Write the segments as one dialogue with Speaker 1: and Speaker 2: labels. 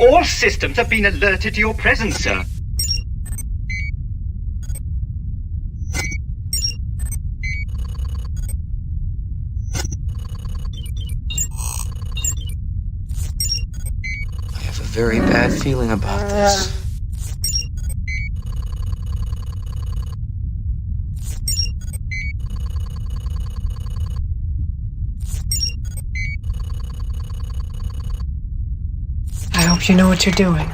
Speaker 1: All systems have been alerted to your presence, sir.
Speaker 2: I have a very bad feeling about this.
Speaker 3: I hope you know what you're doing.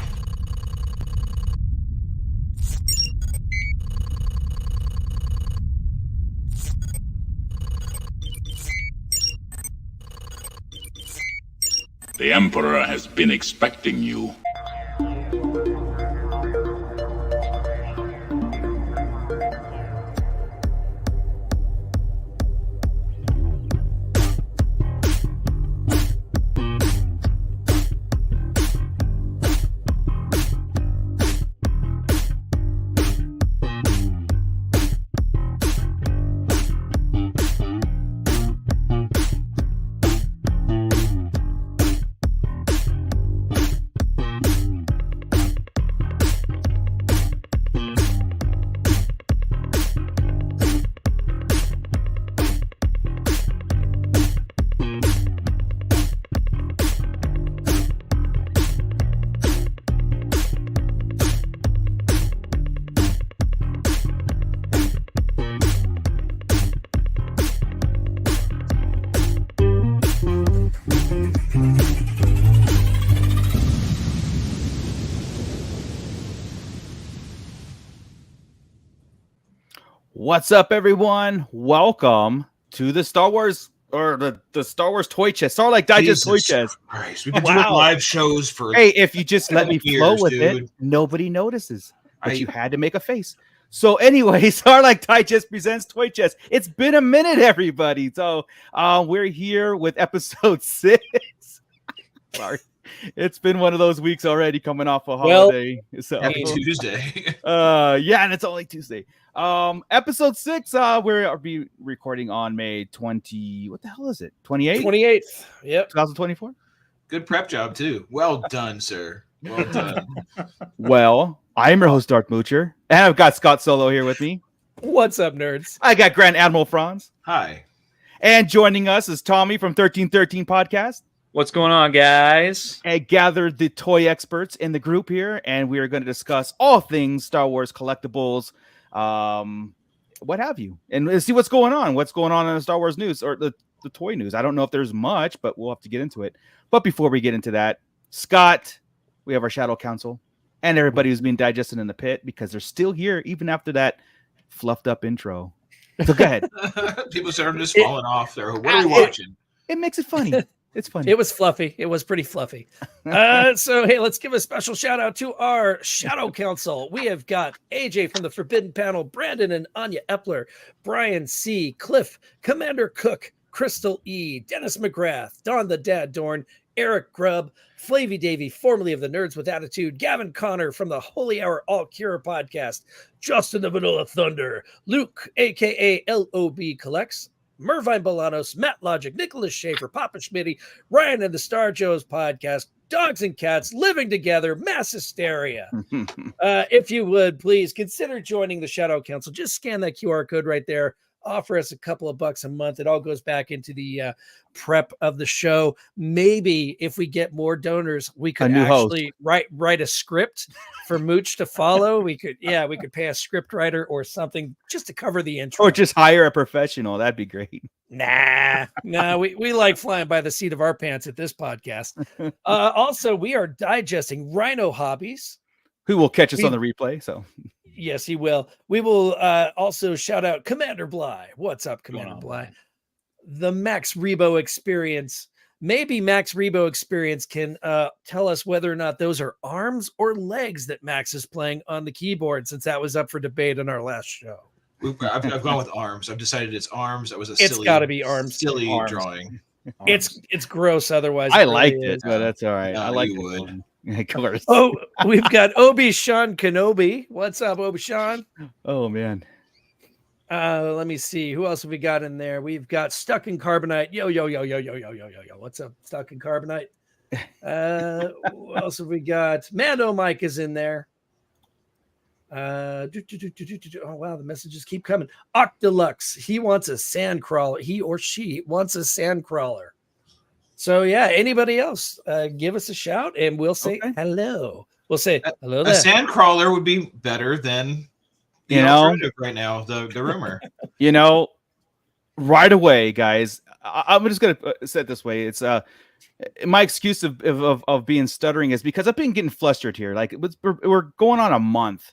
Speaker 4: The Emperor has been expecting you.
Speaker 5: What's up, everyone? Welcome to the Star Wars or the Star Wars toy chest, Starlight Digest toy chest.
Speaker 6: Christ. We've been doing live shows for
Speaker 5: Hey, if you just let me flow
Speaker 6: years,
Speaker 5: with
Speaker 6: dude.
Speaker 5: it, nobody notices. But you had to make a face. So anyway, Starlight Digest presents Toy Chest. It's been a minute, everybody. So we're here with episode 6. Sorry. It's been one of those weeks already coming off a holiday.
Speaker 6: Happy Tuesday.
Speaker 5: Yeah, and it's only Tuesday. Episode 6, we'll be recording on May 20. What the hell is it? 28th?
Speaker 7: 28th. Yep.
Speaker 5: 2024.
Speaker 6: Good prep job, too. Well done, sir. Well done.
Speaker 5: Well, I'm your host, Dark Moocher, and I've got Scott Solo here with me.
Speaker 7: What's up, nerds?
Speaker 5: I got Grand Admiral Franz.
Speaker 6: Hi.
Speaker 5: And joining us is Tommy from 1313 Podcast.
Speaker 8: What's going on, guys?
Speaker 5: I gathered the toy experts in the group here, and we are going to discuss all things Star Wars collectibles, what have you, and see what's going on. What's going on in the Star Wars news or the toy news? I don't know if there's much, but we'll have to get into it. But before we get into that, Scott, we have our Shadow Council and everybody who's been digested in the pit because they're still here even after that fluffed up intro. So go ahead.
Speaker 6: People started just falling off there. What are we watching?
Speaker 5: It makes it funny. It's funny.
Speaker 7: It was fluffy. It was pretty fluffy. So, hey, let's give a special shout out to our Shadow Council. We have got AJ from the Forbidden Panel, Brandon and Anya Epler, Brian C., Cliff, Commander Cook, Crystal E., Dennis McGrath, Don the Dad Dorn, Eric Grubb, Flavy Davy, formerly of the Nerds with Attitude, Gavin Connor from the Holy Hour All Cure podcast, Justin the Vanilla Thunder, Luke, a.k.a. LOB Collects, Mervine Bolanos, Matt Logic, Nicholas Schaefer, Papa Schmitty, Ryan and the Star Joes podcast, Dogs and Cats Living Together, Mass Hysteria. If you would, please consider joining the Shadow Council. Just scan that QR code right there. Offer us a couple of bucks a month. It all goes back into the prep of the show. Maybe if we get more donors, we could actually write a script for Mooch to follow. We could pay a script writer or something just to cover the intro.
Speaker 5: Or just hire a professional. That'd be great.
Speaker 7: Nah, we like flying by the seat of our pants at this podcast. Also, we are digesting Rhino Hobbies.
Speaker 5: Who will catch us on the replay? So
Speaker 7: yes, he will. We will also shout out Commander Bly. What's up, Commander Bly? The Max Rebo Experience. Maybe Max Rebo Experience can tell us whether or not those are arms or legs that Max is playing on the keyboard, since that was up for debate on our last show.
Speaker 6: I've gone with arms. I've decided it's arms. That was
Speaker 7: It's got to be arms.
Speaker 6: Silly
Speaker 5: arms.
Speaker 6: drawing.
Speaker 7: It's gross. Otherwise,
Speaker 5: I liked it, but that's all right.
Speaker 6: No,
Speaker 5: I like
Speaker 6: you
Speaker 5: it.
Speaker 6: would.
Speaker 5: Of course.
Speaker 7: Oh, we've got Obi-Sean Kenobi. What's up, Obi-Sean?
Speaker 5: Oh man.
Speaker 7: Let me see. Who else have we got in there? We've got Stuck in Carbonite. Yo. What's up, Stuck in Carbonite? What else have we got? Mando Mike is in there. Oh wow, the messages keep coming. Octolux, he wants a sand crawler. He or she wants a sand crawler. So yeah, anybody else, give us a shout and we'll say hello. We'll say hello there.
Speaker 6: A sand crawler would be better than the alternative right now, the rumor.
Speaker 5: Right away, guys. I'm just gonna say it this way. It's my excuse of being stuttering is because I've been getting flustered here. Like we're going on a month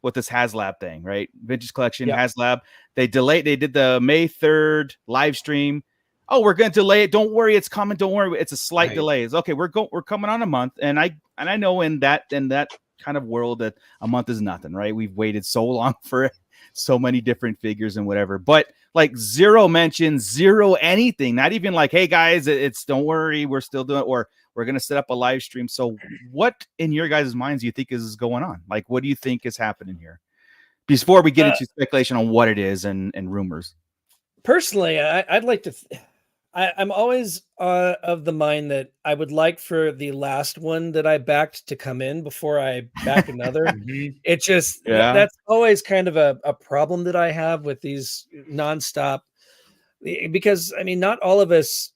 Speaker 5: with this Haslab thing, right? Vintage collection, Haslab. They did the May 3rd live stream. Oh, we're going to delay it. Don't worry, it's coming. Don't worry, it's a slight delay. It's okay. We're coming on a month, and I know in that kind of world that a month is nothing, right? We've waited so long for so many different figures and whatever, but like zero mention, zero anything. Not even like, hey guys, it's don't worry, we're still doing it, or we're going to set up a live stream. So what in your guys' minds do you think is going on? Like, what do you think is happening here? Before we get into speculation on what it is and rumors.
Speaker 7: Personally, I'd like to... I'm always of the mind that I would like for the last one that I backed to come in before I back another. It just, that's always kind of a problem that I have with these nonstop, because I mean, not all of us,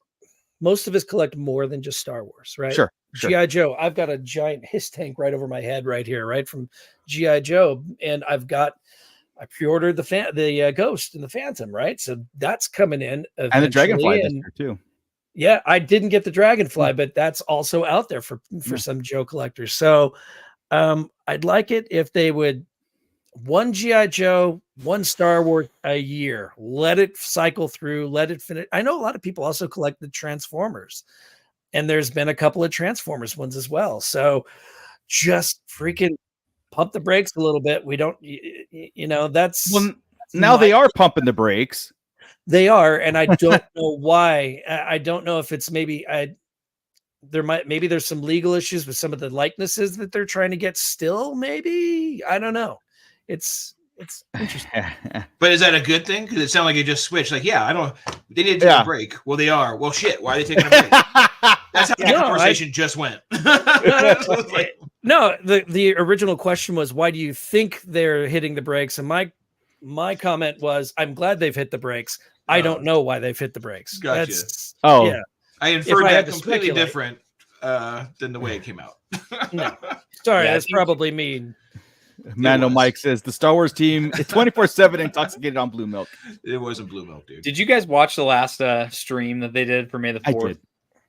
Speaker 7: most of us collect more than just Star Wars, right?
Speaker 5: Sure.
Speaker 7: G.I. Joe. I've got a giant hiss tank right over my head right here, right from G.I. Joe. And I pre-ordered the Ghost and the Phantom, right? So that's coming in eventually.
Speaker 5: And the Dragonfly this year too.
Speaker 7: Yeah, I didn't get the Dragonfly, but that's also out there for some Joe collectors. So I'd like it if they would one G.I. Joe, one Star Wars a year. Let it cycle through, let it finish. I know a lot of people also collect the Transformers, and there's been a couple of Transformers ones as well. So just freaking pump the brakes a little bit. We don't, that's
Speaker 5: now they are pumping the brakes.
Speaker 7: They are, and I don't know why. I don't know if it's maybe there's some legal issues with some of the likenesses that they're trying to get still. Maybe I don't know. It's interesting.
Speaker 6: But is that a good thing? Because it sounded like it just switched. Like, they need to take a break. Well, they are. Well, shit. Why are they taking a break? That's how the conversation just went.
Speaker 7: No, the original question was, why do you think they're hitting the brakes? And my comment was, I'm glad they've hit the brakes. I don't know why they've hit the brakes.
Speaker 6: Gotcha. I inferred that completely different than the way it came out.
Speaker 7: No. Sorry, that's probably mean.
Speaker 5: Mando Mike says the Star Wars team is 24/7 intoxicated on blue milk.
Speaker 6: It wasn't blue milk, dude.
Speaker 8: Did you guys watch the last stream that they did for May the 4th?
Speaker 5: I did.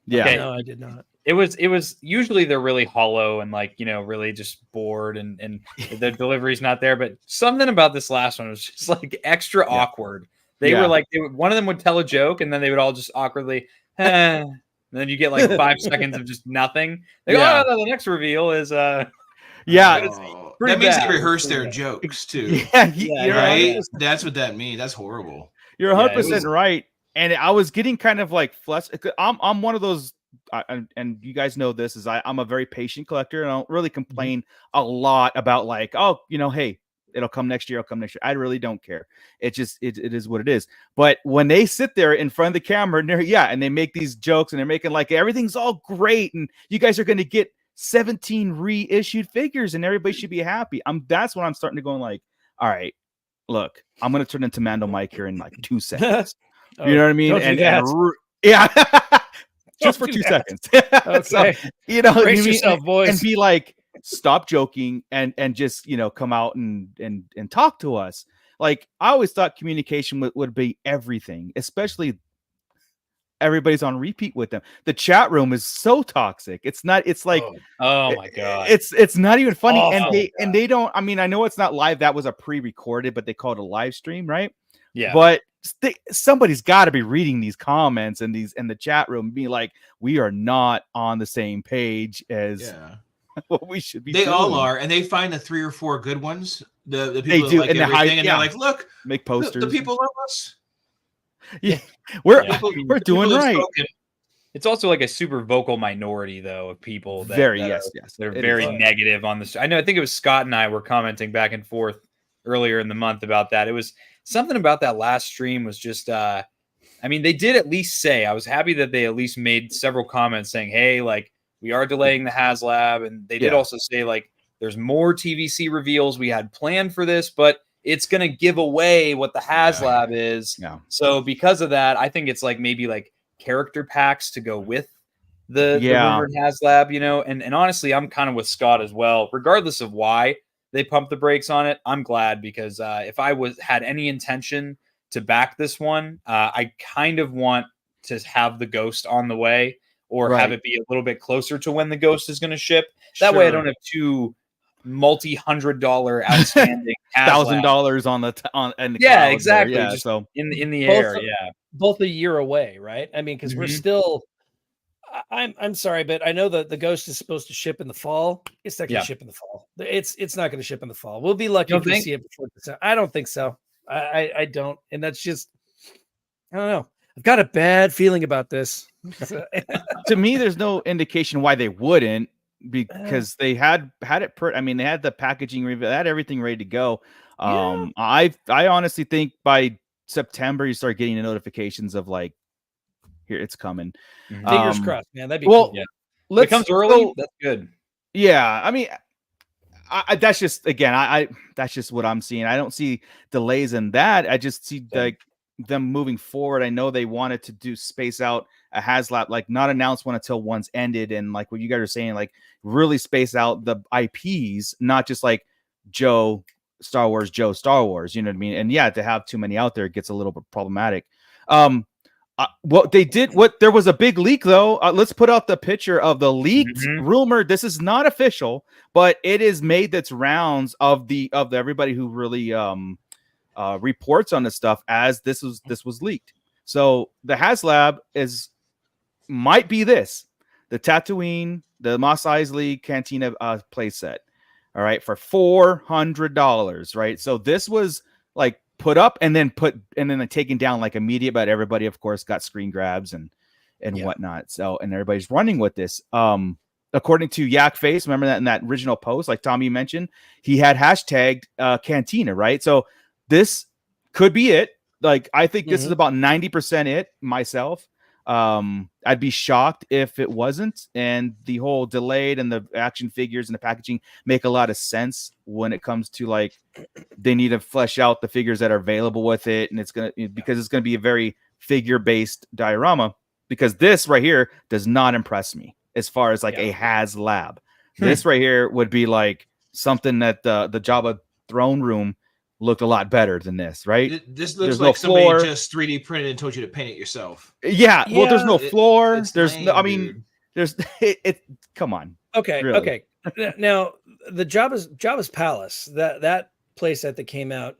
Speaker 5: Yeah.
Speaker 7: Okay. No, I did not.
Speaker 8: It was usually they're really hollow and like, really just bored and the delivery's not there. But something about this last one was just like extra awkward. They were like, one of them would tell a joke and then they would all just awkwardly, and then you get like 5 seconds of just nothing. They go, the next reveal is
Speaker 6: that means they rehearse their jokes too. Right? That's what that means. That's horrible.
Speaker 5: You're 100% right. And I was getting kind of like flustered. I'm one of those, and you guys know this, is I'm a very patient collector, and I don't really complain a lot about like, hey, it'll come next year. I really don't care. It is what it is. But when they sit there in front of the camera and they make these jokes and they're making like everything's all great and you guys are going to get 17 reissued figures and everybody should be happy. That's when I'm starting to go like, all right, look, I'm going to turn into Mando Mike here in like 2 seconds. You know what I mean? Just for 2 seconds.
Speaker 7: Okay.
Speaker 5: So,
Speaker 7: brace yourself, boys,
Speaker 5: and be like, stop joking and just come out and talk to us. Like, I always thought communication would be everything, especially everybody's on repeat with them. The chat room is so toxic. It's not. It's like,
Speaker 8: oh my god,
Speaker 5: it's not even funny. And they don't. I mean, I know it's not live. That was a pre-recorded, but they call it a live stream, right?
Speaker 8: Yeah.
Speaker 5: But somebody's got to be reading these comments and the chat room, being like, we are not on the same page as what we should be.
Speaker 6: They
Speaker 5: doing.
Speaker 6: all are, and they find the 3 or 4 good ones. The people that like
Speaker 5: and
Speaker 6: everything, and they're like, look,
Speaker 5: make posters.
Speaker 6: The people love us.
Speaker 5: Yeah, we're doing right.
Speaker 8: It's also like a super vocal minority, though, of people that they're very negative on this. I think it was Scott and I were commenting back and forth earlier in the month about that. It was something about that last stream was just, they did at least say, I was happy that they at least made several comments saying, hey, like, we are delaying the Haslab, and they did also say like there's more TVC reveals we had planned for this, but it's going to give away what the Haslab is. Yeah. So because of that, I think it's like maybe like character packs to go with the rumored Haslab, you know, and honestly, I'm kind of with Scott as well, regardless of why they pumped the brakes on it. I'm glad because if I had any intention to back this one, I kind of want to have the Ghost on the way or have it be a little bit closer to when the Ghost is going to ship. That way I don't have two multi-$100 outstanding
Speaker 5: $1,000 on the
Speaker 8: exactly.
Speaker 5: Yeah,
Speaker 8: just
Speaker 5: so
Speaker 8: in the air,
Speaker 7: both a year away, right? I mean, because we're still. I'm sorry, but I know that the Ghost is supposed to ship in the fall. It's not going to ship in the fall. It's not going to ship in the fall. We'll be lucky if we see it before December. I don't think so. I don't, and that's just I don't know. I've got a bad feeling about this.
Speaker 5: To me, there's no indication why they wouldn't, because they had it. They had the packaging, they had everything ready to go. I honestly think by September you start getting the notifications of like, here it's coming.
Speaker 7: Fingers crossed, man. That'd be cool.
Speaker 8: Yeah. If it comes early, that's good.
Speaker 5: Yeah, I mean, that's just that's just what I'm seeing. I don't see delays in that. I just see like them moving forward. I know they wanted to space out a Haslab, like not announce one until one's ended, and like what you guys are saying, like really space out the IPs, not just like Joe Star Wars. You know what I mean? And yeah, to have too many out there, it gets a little bit problematic. There was a big leak though. Let's put out the picture of the leaked rumor. This is not official, but it is made its rounds of everybody who really reports on this stuff as this was leaked. So the Haslab might be the Tatooine, the Mos Eisley Cantina playset. All right, for $400. Right, so this was like put up and then taken down like immediate, but everybody of course got screen grabs and whatnot. So, and everybody's running with this. According to Yak Face, remember that in that original post, like Tommy mentioned, he had hashtagged Cantina, right? So this could be it. Like, I think this is about 90% it myself. I'd be shocked if it wasn't. And the whole delayed and the action figures and the packaging make a lot of sense when it comes to like, they need to flesh out the figures that are available with it. And it's going to be a very figure based diorama, because this right here does not impress me as far as like a Haslab. This right here would be like something that the Jabba throne room looked a lot better than this, right?
Speaker 6: This looks like somebody just 3D printed and told you to paint it yourself.
Speaker 5: Yeah. Well, there's no floor. There's
Speaker 6: lame,
Speaker 5: no, I mean, there's it. Come on.
Speaker 7: Okay.
Speaker 5: Really.
Speaker 7: Okay. Now the Jabba's Palace, that playset that came out,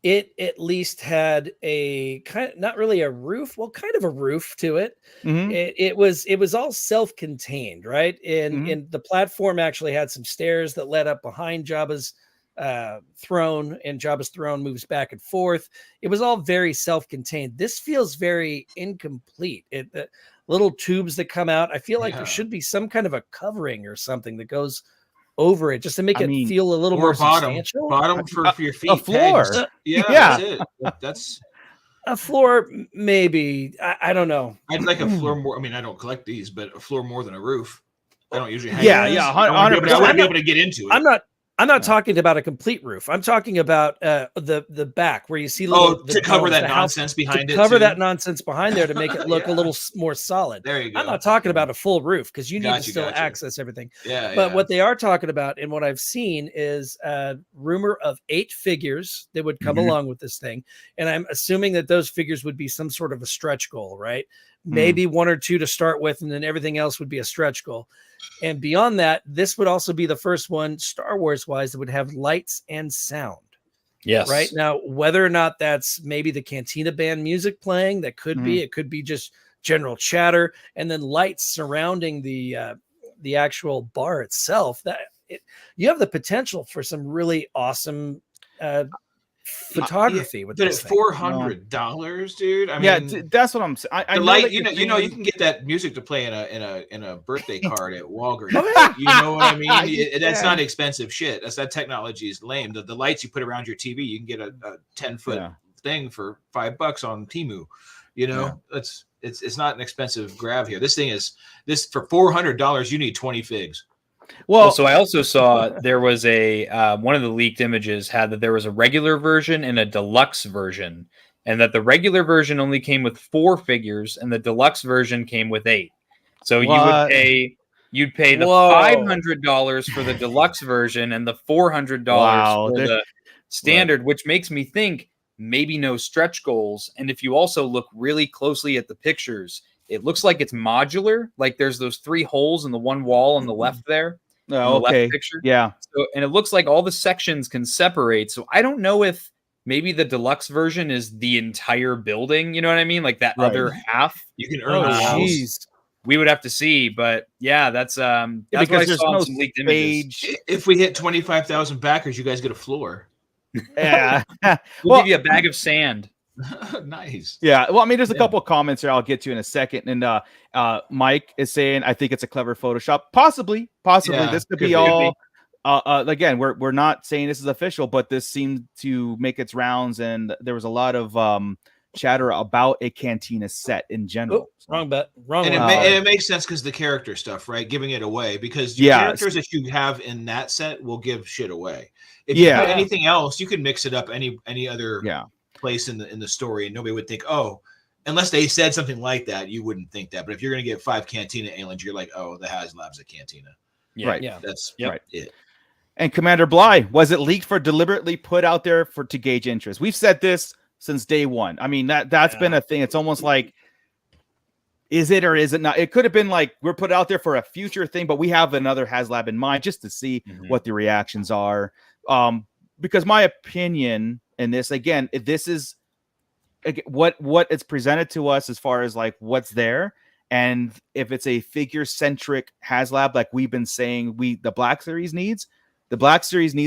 Speaker 7: it at least had a kind of, not really a roof, well, kind of a roof to it. It was all self-contained, right? And the platform actually had some stairs that led up behind Jabba's throne, and Jabba's throne moves back and forth. It was all very self-contained. This feels very incomplete. The little tubes that come out, I feel like there should be some kind of a covering or something that goes over it just to make it feel a little more substantial.
Speaker 6: Bottom for your feet.
Speaker 5: A floor.
Speaker 6: That's it. That's
Speaker 7: a floor, maybe. I don't know.
Speaker 6: I'd like a floor more. I mean, I don't collect these, but a floor more than a roof. I don't usually have
Speaker 5: I
Speaker 6: want to be able to get into it.
Speaker 7: I'm not talking about a complete roof. I'm talking about the back where you see
Speaker 6: to cover that nonsense behind it.
Speaker 7: Cover that nonsense behind there to make it look a little more solid.
Speaker 6: There you go.
Speaker 7: I'm not talking about a full roof because you need to still access everything. But what they are talking about and what I've seen is a rumor of 8 figures that would come along with this thing. And I'm assuming that those figures would be some sort of a stretch goal, right? Maybe 1 or 2 to start with, and then everything else would be a stretch goal. And beyond that, this would also be the first one, Star Wars wise, that would have lights and sound.
Speaker 8: Yes.
Speaker 7: Right now, whether or not that's maybe the Cantina band music playing, that could be. It could be just general chatter, and then lights surrounding the actual bar itself. You have the potential for some really awesome photography with this.
Speaker 6: But at $400, dude. I mean,
Speaker 5: that's what I'm saying. I
Speaker 6: know light, you can get that music to play in a birthday card at Walgreens. You know what I mean? That's not expensive shit. That technology is lame. The lights you put around your TV, you can get a 10-foot thing for $5 on Temu. You know, it's not an expensive grab here. This thing is for $400. You need 20 figs.
Speaker 8: Well, so I also saw there was a one of the leaked images had that there was a regular version and a deluxe version, and that the regular version only came with 4 figures, and the deluxe version came with 8. So you'd pay the $500 for the deluxe version and the $400 for the standard, which makes me think maybe no stretch goals. And if you also look really closely at the pictures, it looks like it's modular. Like there's those 3 holes in the one wall on the left there.
Speaker 5: Oh, okay.
Speaker 8: Left picture.
Speaker 5: Yeah.
Speaker 8: So, and it looks like all the sections can separate. So I don't know if maybe the deluxe version is the entire building. You know what I mean? Like that other half.
Speaker 6: You can earn the walls.
Speaker 8: We would have to see, but yeah, that's because
Speaker 5: what I
Speaker 8: there's
Speaker 5: saw
Speaker 8: no
Speaker 5: some
Speaker 8: leaked
Speaker 6: images. If we hit 25,000 backers, you guys get a floor.
Speaker 5: Yeah.
Speaker 8: We'll give you a bag of sand.
Speaker 6: Nice.
Speaker 5: Yeah. Well, I mean, there's a couple of comments here I'll get to in a second. And Mike is saying, I think it's a clever Photoshop. Possibly. Yeah, this could be all. Again, we're not saying this is official, but this seemed to make its rounds, and there was a lot of chatter about a Cantina set in general.
Speaker 7: Wrong bet. Wrong.
Speaker 6: And it makes sense because the character stuff, right? Giving it away because the characters that you have in that set will give shit away. If you put anything else, you can mix it up any other place in the story, and nobody would think, oh, unless they said something like that, you wouldn't think that. But if you're going to get 5 Cantina aliens, you're like, oh, the Haslab's a Cantina.
Speaker 8: Yeah.
Speaker 5: Right.
Speaker 7: Yeah.
Speaker 6: That's it.
Speaker 5: And Commander Bly, was it leaked for deliberately put out there to gauge interest? We've said this since day one. I mean, that's been a thing. It's almost like, is it or is it not? It could have been like we're put out there for a future thing, but we have another Haslab in mind just to see what the reactions are. Because my opinion in this, again, if this is what it's presented to us as far as like what's there, and if it's a figure-centric Haslab, like we've been saying, the Black Series needs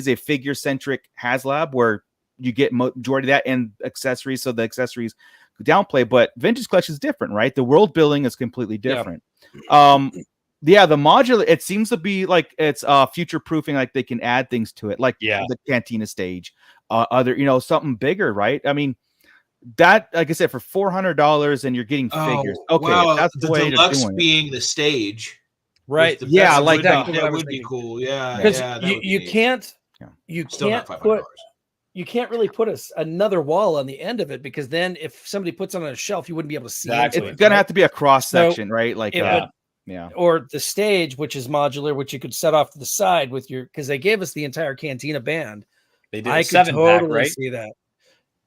Speaker 5: a figure-centric Haslab where you get majority of that and accessories, so the accessories downplay. But Vintage Collection is different, right? The world building is completely different. The modular, it seems to be like it's future proofing, like they can add things to it, like the Cantina stage, other something bigger, right? I mean, that, like I said, for $400 and you're getting figures. Okay, that's the way
Speaker 6: deluxe being the stage,
Speaker 7: right?
Speaker 5: Yeah, like
Speaker 6: that would be cool. Yeah,
Speaker 7: because you can't really put another wall on the end of it, because then if somebody puts it on a shelf, you wouldn't be able to see it.
Speaker 5: It's gonna have to be a cross section, right? Like
Speaker 7: or the stage, which is modular, which you could set off to the side with your, because they gave us the entire Cantina band.
Speaker 8: They did.
Speaker 7: I could totally see that.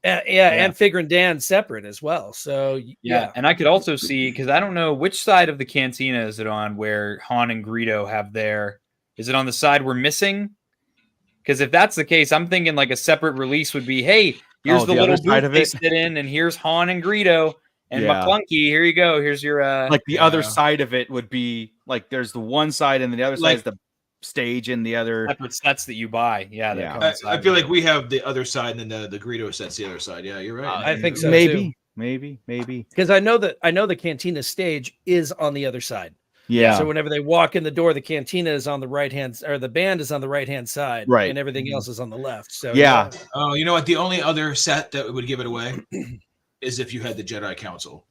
Speaker 7: And Figure and Dan separate as well. So
Speaker 8: and I could also see, because I don't know which side of the Cantina is it on where Han and Greedo have their. Is it on the side we're missing? Because if that's the case, I'm thinking like a separate release would be, hey, here's the little booth they sit in, and here's Han and Greedo and McClunky. Here you go. Here's your
Speaker 5: like the other side of it would be like there's the one side, and then the other side is the stage, and the other
Speaker 8: separate sets that you buy.
Speaker 6: I feel like we have the other side, and then the Greedo set's the other side. Yeah, you're right.
Speaker 7: I think so.
Speaker 5: Maybe
Speaker 7: because I know the Cantina stage is on the other side.
Speaker 5: Yeah.
Speaker 7: So whenever they walk in the door, the Cantina is on the right hand, or the band is on the right hand side,
Speaker 5: right,
Speaker 7: and everything else is on the left. So
Speaker 6: Oh, you know what? The only other set that would give it away is if you had the Jedi Council.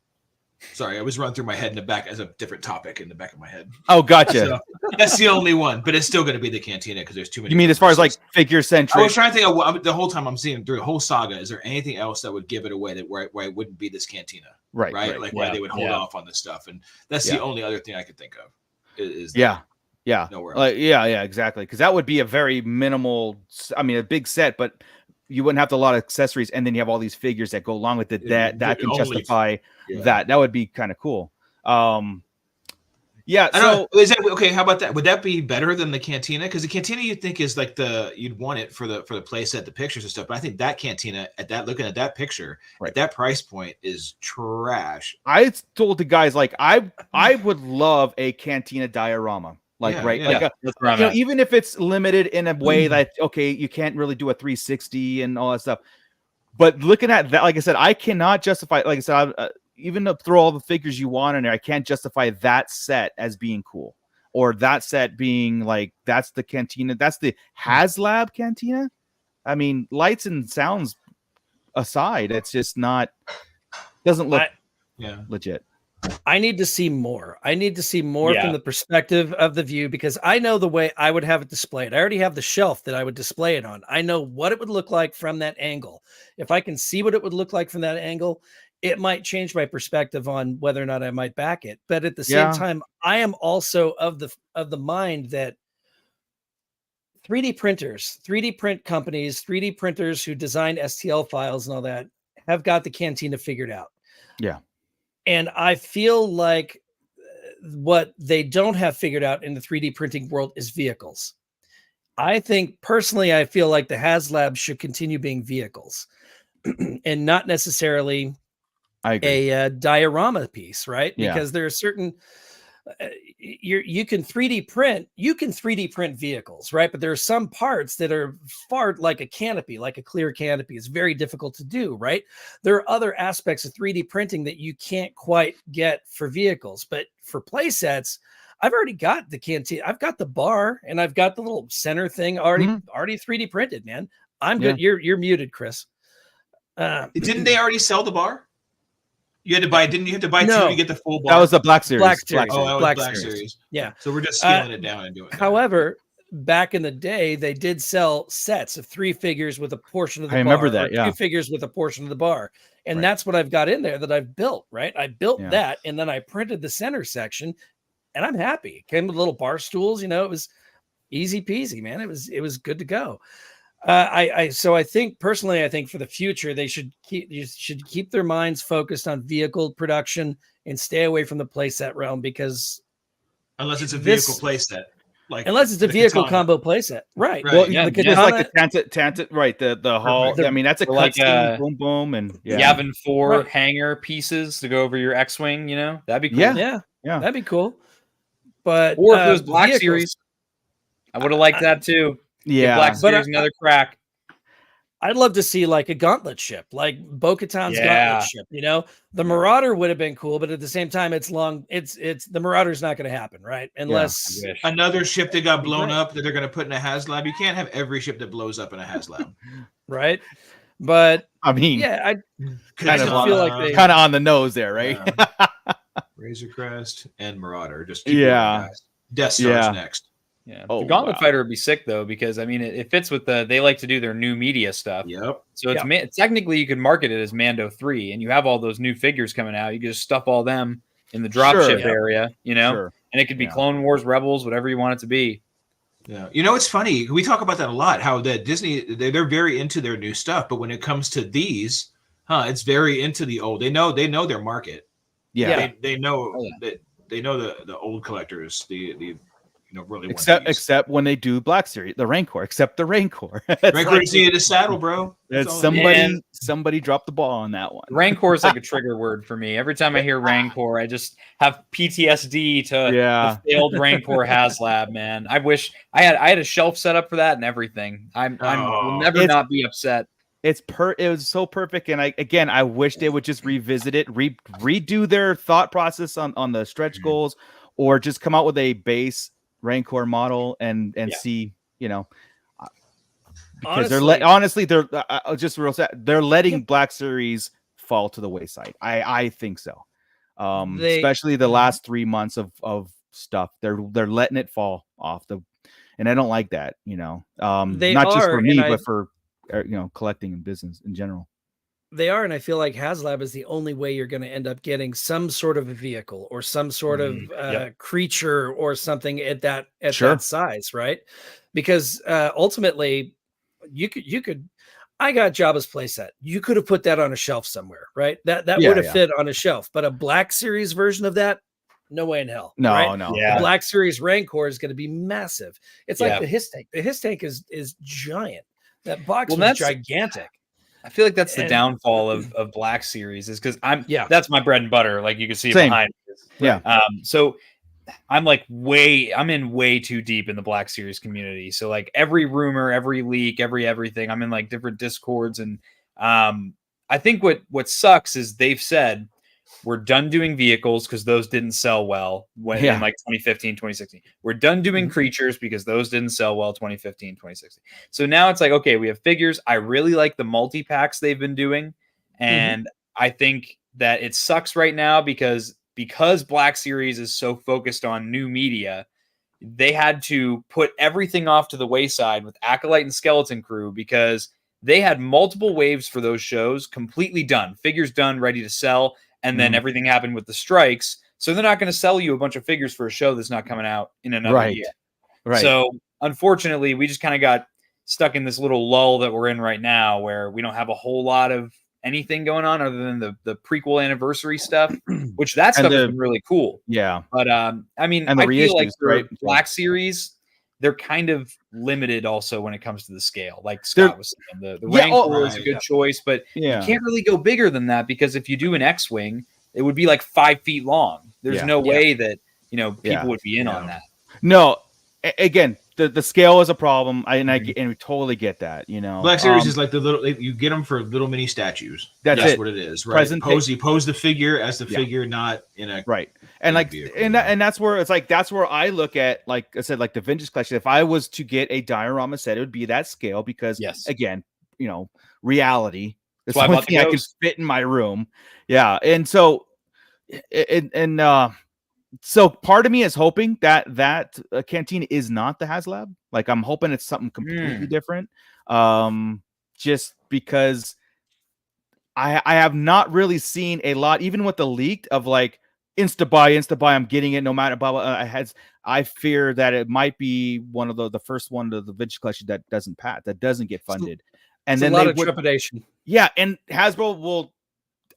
Speaker 6: Sorry, I was running through my head in the back as a different topic in the back of my head.
Speaker 5: Oh, gotcha.
Speaker 6: So, that's the only one, but it's still going to be the Cantina because there's too many.
Speaker 5: You mean as far as like figure centric?
Speaker 6: I was trying to think of the whole time I'm seeing through the whole saga. Is there anything else that would give it away where it wouldn't be this Cantina? Right. Like why they would hold off on this stuff, and that's the only other thing I could think of. Is nowhere else.
Speaker 5: Like exactly, because that would be a very minimal. I mean, a big set, but you wouldn't have a lot of accessories, and then you have all these figures that go along with it. That can justify that. That would be kind of cool. So
Speaker 6: is that okay? How about that? Would that be better than the Cantina? Because the Cantina you think is like you'd want it for the play set, the pictures and stuff. But I think that Cantina looking at that picture at that price point is trash.
Speaker 5: I told the guys like I would love a Cantina diorama. Even if it's limited in a way that you can't really do a 360 and all that stuff. But looking at that, like I said, I cannot justify. Like I said, even to throw all the figures you want in there, I can't justify that set as being cool, or that set being like that's the Cantina, that's the Haslab Cantina. I mean, lights and sounds aside, it's just not. Doesn't look
Speaker 6: Yeah,
Speaker 5: legit.
Speaker 7: I need to see more. I need to see more from the perspective of the view, because I know the way I would have it displayed. I already have the shelf that I would display it on. I know what it would look like from that angle. If I can see what it would look like from that angle, it might change my perspective on whether or not I might back it. But at the same time, I am also of the mind that 3D printers, 3D print companies, 3D printers who design STL files and all that have got the Cantina figured out.
Speaker 5: Yeah.
Speaker 7: And I feel like what they don't have figured out in the 3D printing world is vehicles. I think personally, I feel like the Haslab should continue being vehicles and not necessarily a diorama piece, right? Because there are certain you can 3D print vehicles, right? But there are some parts that are far like a canopy, like a clear canopy. It's very difficult to do, right? There are other aspects of 3D printing that you can't quite get for vehicles, but for play sets, I've already got the Cantina. I've got the bar and I've got the little center thing already 3D printed, man. I'm good. You're muted, Chris.
Speaker 6: Didn't they already sell the bar? You had to buy, didn't you have to buy two to get the full bar?
Speaker 5: That was the Black Series.
Speaker 7: Black Series.
Speaker 6: Oh, that was Black
Speaker 7: Series.
Speaker 6: Series.
Speaker 7: Yeah.
Speaker 6: So we're just scaling it down and doing it.
Speaker 7: However, back in the day, they did sell sets of 3 figures with a portion of the bar.
Speaker 5: I remember that,
Speaker 7: 2 figures with a portion of the bar. And that's what I've got in there that I've built, right? I built that, and then I printed the center section, and I'm happy. Came with little bar stools, it was easy peasy, man. It was good to go. So I think personally, I think for the future, they should keep their minds focused on vehicle production and stay away from the playset realm, because
Speaker 6: unless it's a vehicle playset,
Speaker 7: unless it's a vehicle combo playset, right?
Speaker 5: Well, yeah, just like the Tantit, right? The haul. I mean, that's a
Speaker 8: like
Speaker 5: boom boom and
Speaker 8: Yavin 4 hanger pieces to go over your X-wing. That'd be cool.
Speaker 7: Yeah, that'd be cool. But
Speaker 8: or if it was Black Series, I would have liked that too.
Speaker 5: Yeah,
Speaker 8: Black Series, another crack.
Speaker 7: I'd love to see like a gauntlet ship, like Bo-Katan's gauntlet ship. The Marauder would have been cool, but at the same time, it's long. It's the Marauder's not going to happen, right? Unless
Speaker 6: another ship that got blown up that they're going to put in a Haslab. You can't have every ship that blows up in a Haslab,
Speaker 7: right? But
Speaker 5: I mean,
Speaker 7: I
Speaker 5: kind of feel like kind of on the nose there, right?
Speaker 6: Razor Crest and Marauder, just
Speaker 8: Death
Speaker 6: Star's next.
Speaker 8: Yeah, the Gauntlet Fighter would be sick though, because I mean it fits with they like to do their new media stuff.
Speaker 6: Yep.
Speaker 8: So it's technically you could market it as Mando 3, and you have all those new figures coming out. You can just stuff all them in the dropship area, and it could be Clone Wars, Rebels, whatever you want it to be.
Speaker 6: Yeah, it's funny. We talk about that a lot. How that Disney they're very into their new stuff, but when it comes to these, it's very into the old. They know their market.
Speaker 5: Yeah,
Speaker 6: they know that they know the old collectors. The really
Speaker 5: except when they do Black Series, the Rancor, except the Rancor.
Speaker 6: Rancor's needed a saddle, bro.
Speaker 5: Somebody dropped the ball on that one.
Speaker 8: Rancor is like a trigger word for me. Every time I hear Rancor, I just have PTSD to the failed Rancor Haslab, man. I wish I had a shelf set up for that and everything. Will never not be upset.
Speaker 5: It was so perfect, and I wish they would just revisit it, redo their thought process on the stretch goals, or just come out with a base Rancor model and see, because they're just real sad. They're letting Black Series fall to the wayside. I think so. Especially the last 3 months of stuff, they're letting it fall off and I don't like that. Not just for me, but for collecting and business in general.
Speaker 7: They are, and I feel like Haslab is the only way you're going to end up getting some sort of a vehicle or some sort of creature or something at that size, right? Because ultimately, you could. I got Jabba's playset. You could have put that on a shelf somewhere, right? That would have fit on a shelf. But a Black Series version of that, no way in hell.
Speaker 5: No,
Speaker 7: right?
Speaker 5: no.
Speaker 7: The Black Series Rancor is going to be massive. It's like the His tank. The His tank is giant. That box was gigantic.
Speaker 8: I feel like that's the downfall of Black Series, is because that's my bread and butter. Like you can see behind me.
Speaker 5: Yeah.
Speaker 8: So I'm in way too deep in the Black Series community. So like every rumor, every leak, everything, I'm in like different Discords. And I think what sucks is they've said we're done doing vehicles because those didn't sell well in like 2015, 2016. We're done doing creatures because those didn't sell well 2015, 2016. So now it's like, okay, we have figures. I really like the multi-packs they've been doing. And I think that it sucks right now because Black Series is so focused on new media. They had to put everything off to the wayside with Acolyte and Skeleton Crew because they had multiple waves for those shows completely done, figures done, ready to sell, and then everything happened with the strikes. So they're not going to sell you a bunch of figures for a show that's not coming out in another year.
Speaker 5: Right.
Speaker 8: So unfortunately, we just kind of got stuck in this little lull that we're in right now where we don't have a whole lot of anything going on other than the prequel anniversary stuff, which that stuff has been really cool.
Speaker 5: Yeah.
Speaker 8: But I mean,
Speaker 5: and the
Speaker 8: I feel like for
Speaker 5: right?
Speaker 8: Black Series, they're kind of limited also when it comes to the scale. Like Scott was saying, the Rancor is a good choice, but you can't really go bigger than that because if you do an X-Wing, it would be like 5 feet long. There's no way that, people would be in on that.
Speaker 5: No, again, the scale is a problem. And we totally get that.
Speaker 6: Black Series is like the little. You get them for little mini statues.
Speaker 5: That's
Speaker 6: what it is. Right. You pose the figure as the figure, not in a
Speaker 5: right. And like, and that's where it's like that's where I look at, like I said, like the vintage collection. If I was to get a diorama set, it would be that scale because again, reality. It's the only thing I can fit in my room. Yeah, and so so part of me is hoping that Cantina is not the Haslab. Like I'm hoping it's something completely different. Just because I have not really seen a lot, even with the leaked of like insta buy, I'm getting it no matter blah, blah. I fear that it might be one of the first one of the vintage collection that doesn't get funded. And then
Speaker 7: a lot of trepidation.
Speaker 5: Yeah, and Hasbro will,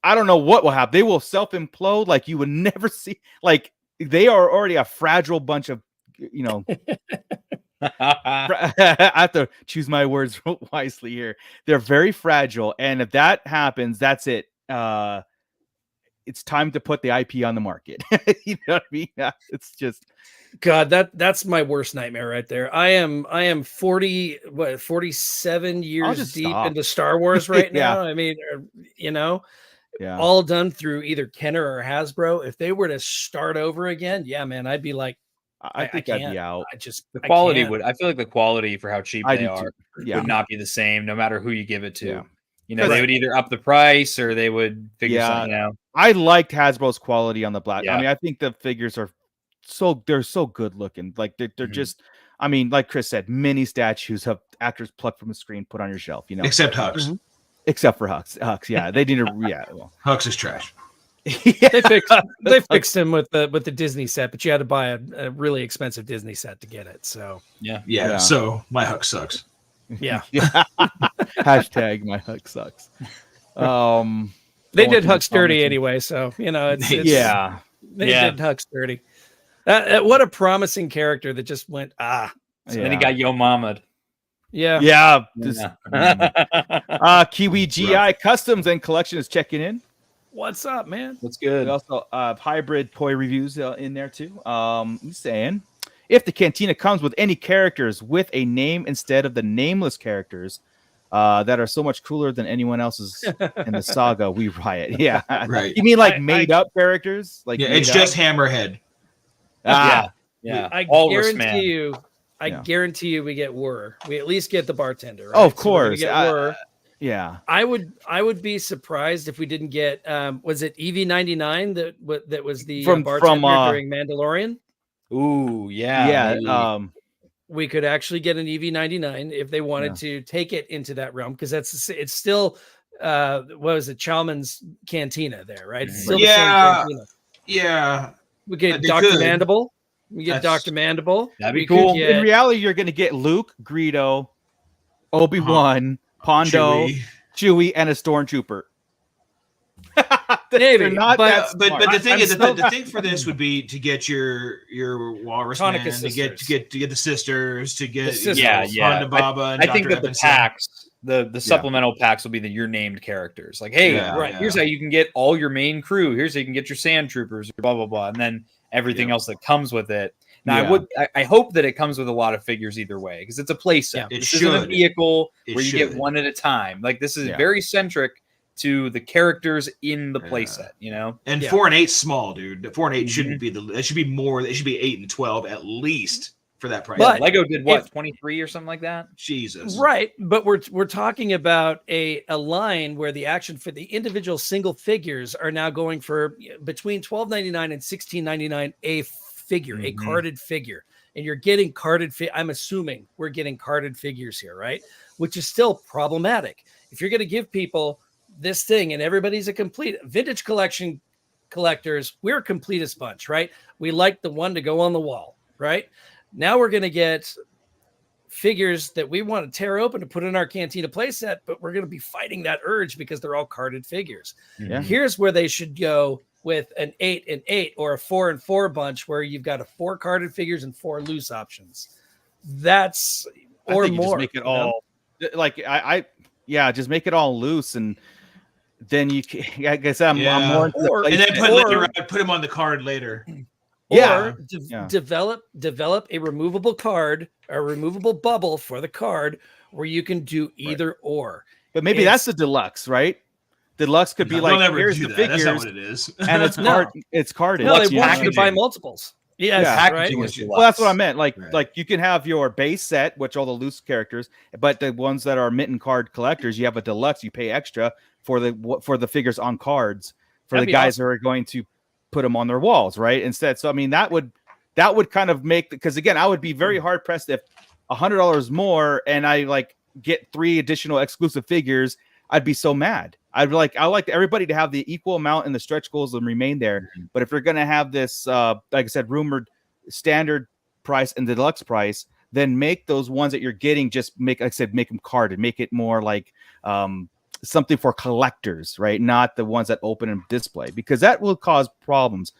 Speaker 5: I don't know what will happen. They will self-implode like you would never see. Like they are already a fragile bunch of, I have to choose my words wisely here. They're very fragile, and if that happens, that's it. It's time to put the IP on the market. You know what I mean? It's just
Speaker 7: God, that's my worst nightmare right there. I am 47 years deep into Star Wars right now. I mean, all done through either Kenner or Hasbro. If they were to start over again, man, I'd be like,
Speaker 5: I think I'd be out.
Speaker 8: I feel like the quality for how cheap they are would not be the same no matter who you give it to. They would either up the price or they would figure something out.
Speaker 5: I liked Hasbro's quality on the black. I mean, I think the figures are they're so good looking. Like they're just, I mean, like Chris said, mini statues of actors plucked from the screen, put on your shelf,
Speaker 6: except Hux.
Speaker 5: Except for Hux. Yeah. They need to,
Speaker 6: Hux is trash.
Speaker 7: They fixed him with the Disney set, but you had to buy a really expensive Disney set to get it. So
Speaker 6: yeah. So my Hux sucks.
Speaker 7: Yeah.
Speaker 5: Hashtag my Hux sucks.
Speaker 7: They did Hux dirty anyway, so they did Hux dirty. What a promising character that just went
Speaker 8: then he got Yo Mama'd.
Speaker 5: Yeah. Kiwi GI Customs and Collection is checking in.
Speaker 7: What's up, man?
Speaker 8: What's good?
Speaker 5: We also hybrid toy reviews in there too. He's saying, if the Cantina comes with any characters with a name instead of the nameless characters that are so much cooler than anyone else's in the saga, we riot. Yeah,
Speaker 6: right.
Speaker 5: You mean like made up characters? Like
Speaker 6: it's just Hammerhead.
Speaker 8: Yeah.
Speaker 7: I guarantee you we get Whir. We at least get the bartender. Right?
Speaker 5: Oh, of course.
Speaker 7: So get Whir.
Speaker 5: Yeah,
Speaker 7: I would be surprised if we didn't get. Was it EV-99 that was the bartender during Mandalorian?
Speaker 8: Ooh, yeah.
Speaker 7: We could actually get an EV-99 if they wanted to take it into that realm because it's still what was it, Chalman's Cantina there, right? It's still the same Cantina.
Speaker 6: Yeah.
Speaker 7: We get Dr. Mandible. Dr. Mandible.
Speaker 8: That'd be cool.
Speaker 5: In reality, you're going to get Luke, Greedo, Obi-Wan. Pondo, Chewie, and a stormtrooper.
Speaker 7: Maybe,
Speaker 6: but the thing is, the thing for this would be to get your Walrus Man, to get the sisters, to get Ponda Baba. And
Speaker 8: I think that the packs, the supplemental packs will be your named characters. Like, hey, here's how you can get all your main crew. Here's how you can get your sand troopers, blah blah blah, and then everything else that comes with it. Now, I hope that it comes with a lot of figures either way because it's a playset. This isn't a vehicle where you get one at a time. Like this is very centric to the characters in the playset,
Speaker 6: And 4 and 8 small, dude. The 4 and 8 shouldn't be it should be more. It should be 8 and 12 at least for that price.
Speaker 8: But Lego did what, 23 or something like that?
Speaker 6: Jesus.
Speaker 7: Right. But we're talking about a line where the action for the individual single figures are now going for between $12.99 and $16.99 a figure, a carded figure. And you're getting carded. I'm assuming we're getting carded figures here, right? Which is still problematic. If you're going to give people this thing and everybody's a complete vintage collection collectors, we're a completist bunch, right? We like the one to go on the wall, right? Now we're going to get figures that we want to tear open to put in our Cantina playset, but we're going to be fighting that urge because they're all carded figures. Yeah. Here's where they should go with an 8 and 8 or a 4 and 4 bunch where you've got 4 carded figures and 4 loose options. That's or more.
Speaker 5: Just make it all like just make it all loose, and then you can, I guess I'm more into
Speaker 6: and then put them on the card later.
Speaker 7: Or develop a removable card, a removable bubble for the card where you can do either or.
Speaker 5: But maybe that's the deluxe, right? Deluxe could be like, here's the figures.
Speaker 6: That's not what it is.
Speaker 5: And it's carded.
Speaker 7: No, they want you to buy multiples. Right.
Speaker 5: Well, that's what I meant. Like you can have your base set, which all the loose characters, but the ones that are mint and card collectors, you have a deluxe. You pay extra for the figures on cards for the guys who are going to put them on their walls, right? Instead, so I mean that would kind of make, because again, I would be very hard pressed if $100 more and I like get 3 additional exclusive figures. I'd be so mad. I like everybody to have the equal amount and the stretch goals and remain there. But if you're going to have this, like I said, rumored standard price and the deluxe price, then make those ones that you're getting make them carded, make it more like something for collectors, right? Not the ones that open and display, because that will cause problems.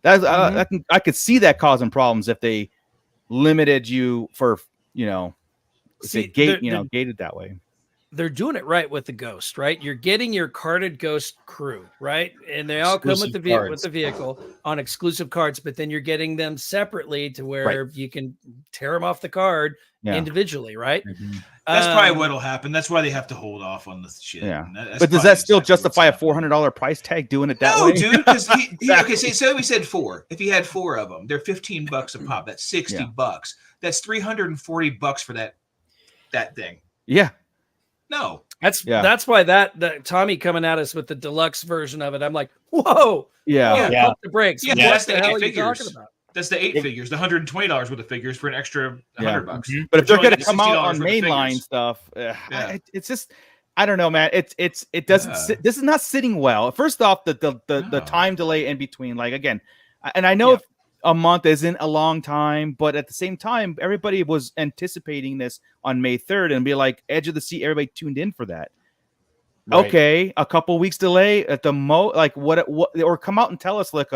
Speaker 5: I could see that causing problems if they limited you for, gated that way.
Speaker 7: They're doing it right with the Ghost, right? You're getting your carded Ghost crew, right? And they all come with the vehicle on exclusive cards, but then you're getting them separately to where you can tear them off the card individually, right?
Speaker 6: That's probably what'll happen. That's why they have to hold off on the shit.
Speaker 5: Yeah. But does that still justify a $400 price tag doing it that way?
Speaker 6: No, dude. Because okay, so we said 4. If he had 4 of them, they're $15 a pop. That's $60. That's $340 for that thing.
Speaker 5: Yeah.
Speaker 6: No,
Speaker 7: that's why that Tommy coming at us with the deluxe version of it. I'm like, whoa, pump the brakes.
Speaker 6: Yeah, that's the 8 figures. That's the 8 figures, the $120 worth of figures for an extra $100.
Speaker 5: But if they're going to come out on mainline stuff, it's just, I don't know, man. It doesn't. This is not sitting well. First off, the time delay in between, like again, and I know. A month isn't a long time, but at the same time, everybody was anticipating this on May 3rd and be like edge of the seat. Everybody tuned in for that. Right. Okay, a couple weeks delay at the like what or come out and tell us like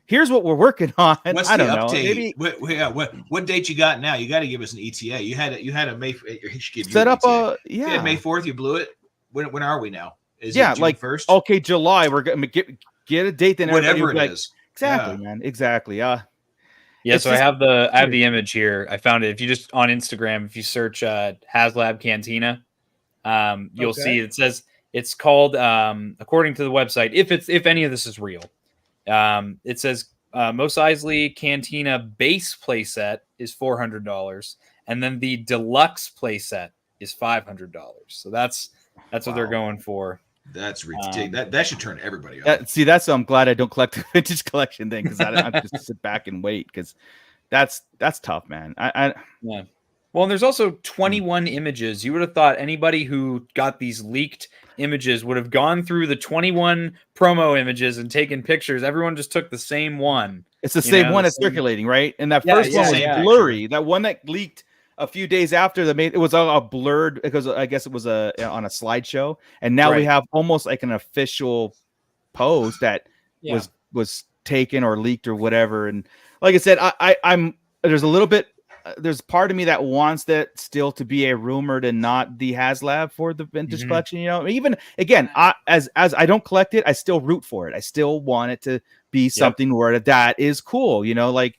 Speaker 5: here's what we're working on.
Speaker 6: What's
Speaker 5: I don't
Speaker 6: know.
Speaker 5: Maybe
Speaker 6: what date you got now? You got to give us an ETA. You had a May.
Speaker 5: Set up a
Speaker 6: You had May 4th. You blew it. When are we now? Is it June
Speaker 5: like
Speaker 6: 1st?
Speaker 5: Okay, July. We're gonna get a date. Then
Speaker 6: whatever it is.
Speaker 5: Exactly, man. Exactly.
Speaker 8: So I have the image here. I found it. If you just on Instagram, if you search Haslab Cantina, you'll see it says it's called according to the website. If any of this is real, it says Mos Eisley Cantina base playset is $400, and then the deluxe playset is $500. So that's what they're going for.
Speaker 6: That's ridiculous. That should turn everybody on.
Speaker 5: That's I'm glad I don't collect the vintage collection thing, because I just sit back and wait, because that's tough, man.
Speaker 8: Well, and there's also 21 images. You would have thought anybody who got these leaked images would have gone through the 21 promo images and taken pictures. Everyone just took the same one.
Speaker 5: It's the same one that's circulating, right? And that first one was blurry. That one that leaked a few days after it was a blurred, because I guess it was on a slideshow, and now we have almost like an official post that was taken or leaked or whatever. And like I said, I'm there's a little bit. There's part of me that wants that still to be a rumored and not the Haslab for the vintage collection. Even again, as I don't collect it, I still root for it. I still want it to be something where that is cool. Like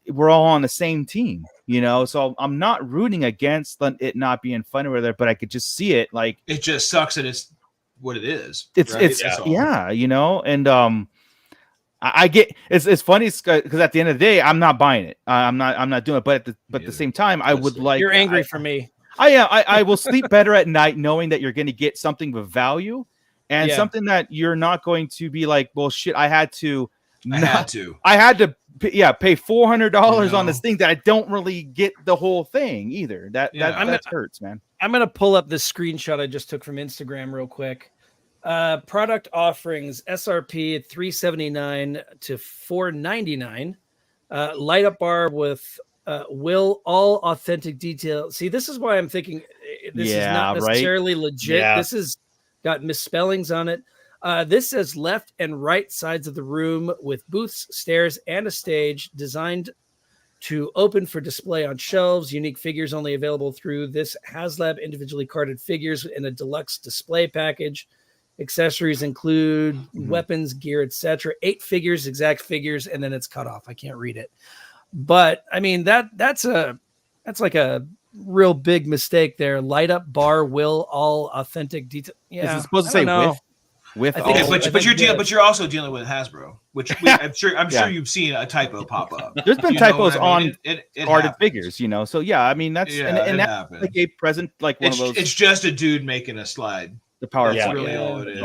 Speaker 5: we're all on the same team. So I'm not rooting against it not being fun or there, but I could just see it. Like
Speaker 6: it just sucks that it's what it is.
Speaker 5: And I get it's funny because at the end of the day, I'm not buying it. I'm not doing it. But at the same time, I would like.
Speaker 7: You're angry for me.
Speaker 5: I will sleep better at night knowing that you're going to get something of value and something that you're not going to be like, well, shit, I had to pay $400 on this thing that I don't really get the whole thing either. That hurts, man.
Speaker 7: I'm gonna pull up this screenshot I just took from Instagram real quick. Product offerings SRP at $379 to $499. Light up bar with will all authentic detail. See, this is why I'm thinking this is not necessarily legit.
Speaker 5: Yeah.
Speaker 7: This has got misspellings on it. This says left and right sides of the room with booths, stairs, and a stage designed to open for display on shelves. Unique figures only available through this Haslab individually carded figures in a deluxe display package. Accessories include weapons, gear, etc. 8 figures, exact figures, and then it's cut off. I can't read it. But I mean that's like a real big mistake there. Light up bar will all authentic detail. Yeah,
Speaker 5: is it supposed to say with
Speaker 6: I think but you're also dealing with Hasbro, which I'm sure you've seen a typo pop up.
Speaker 5: There's been typos on
Speaker 6: it
Speaker 5: carded figures, So yeah, I mean that's and that's like a present like one of those.
Speaker 6: It's just a dude making a slide.
Speaker 5: The power.
Speaker 6: That's really all it is,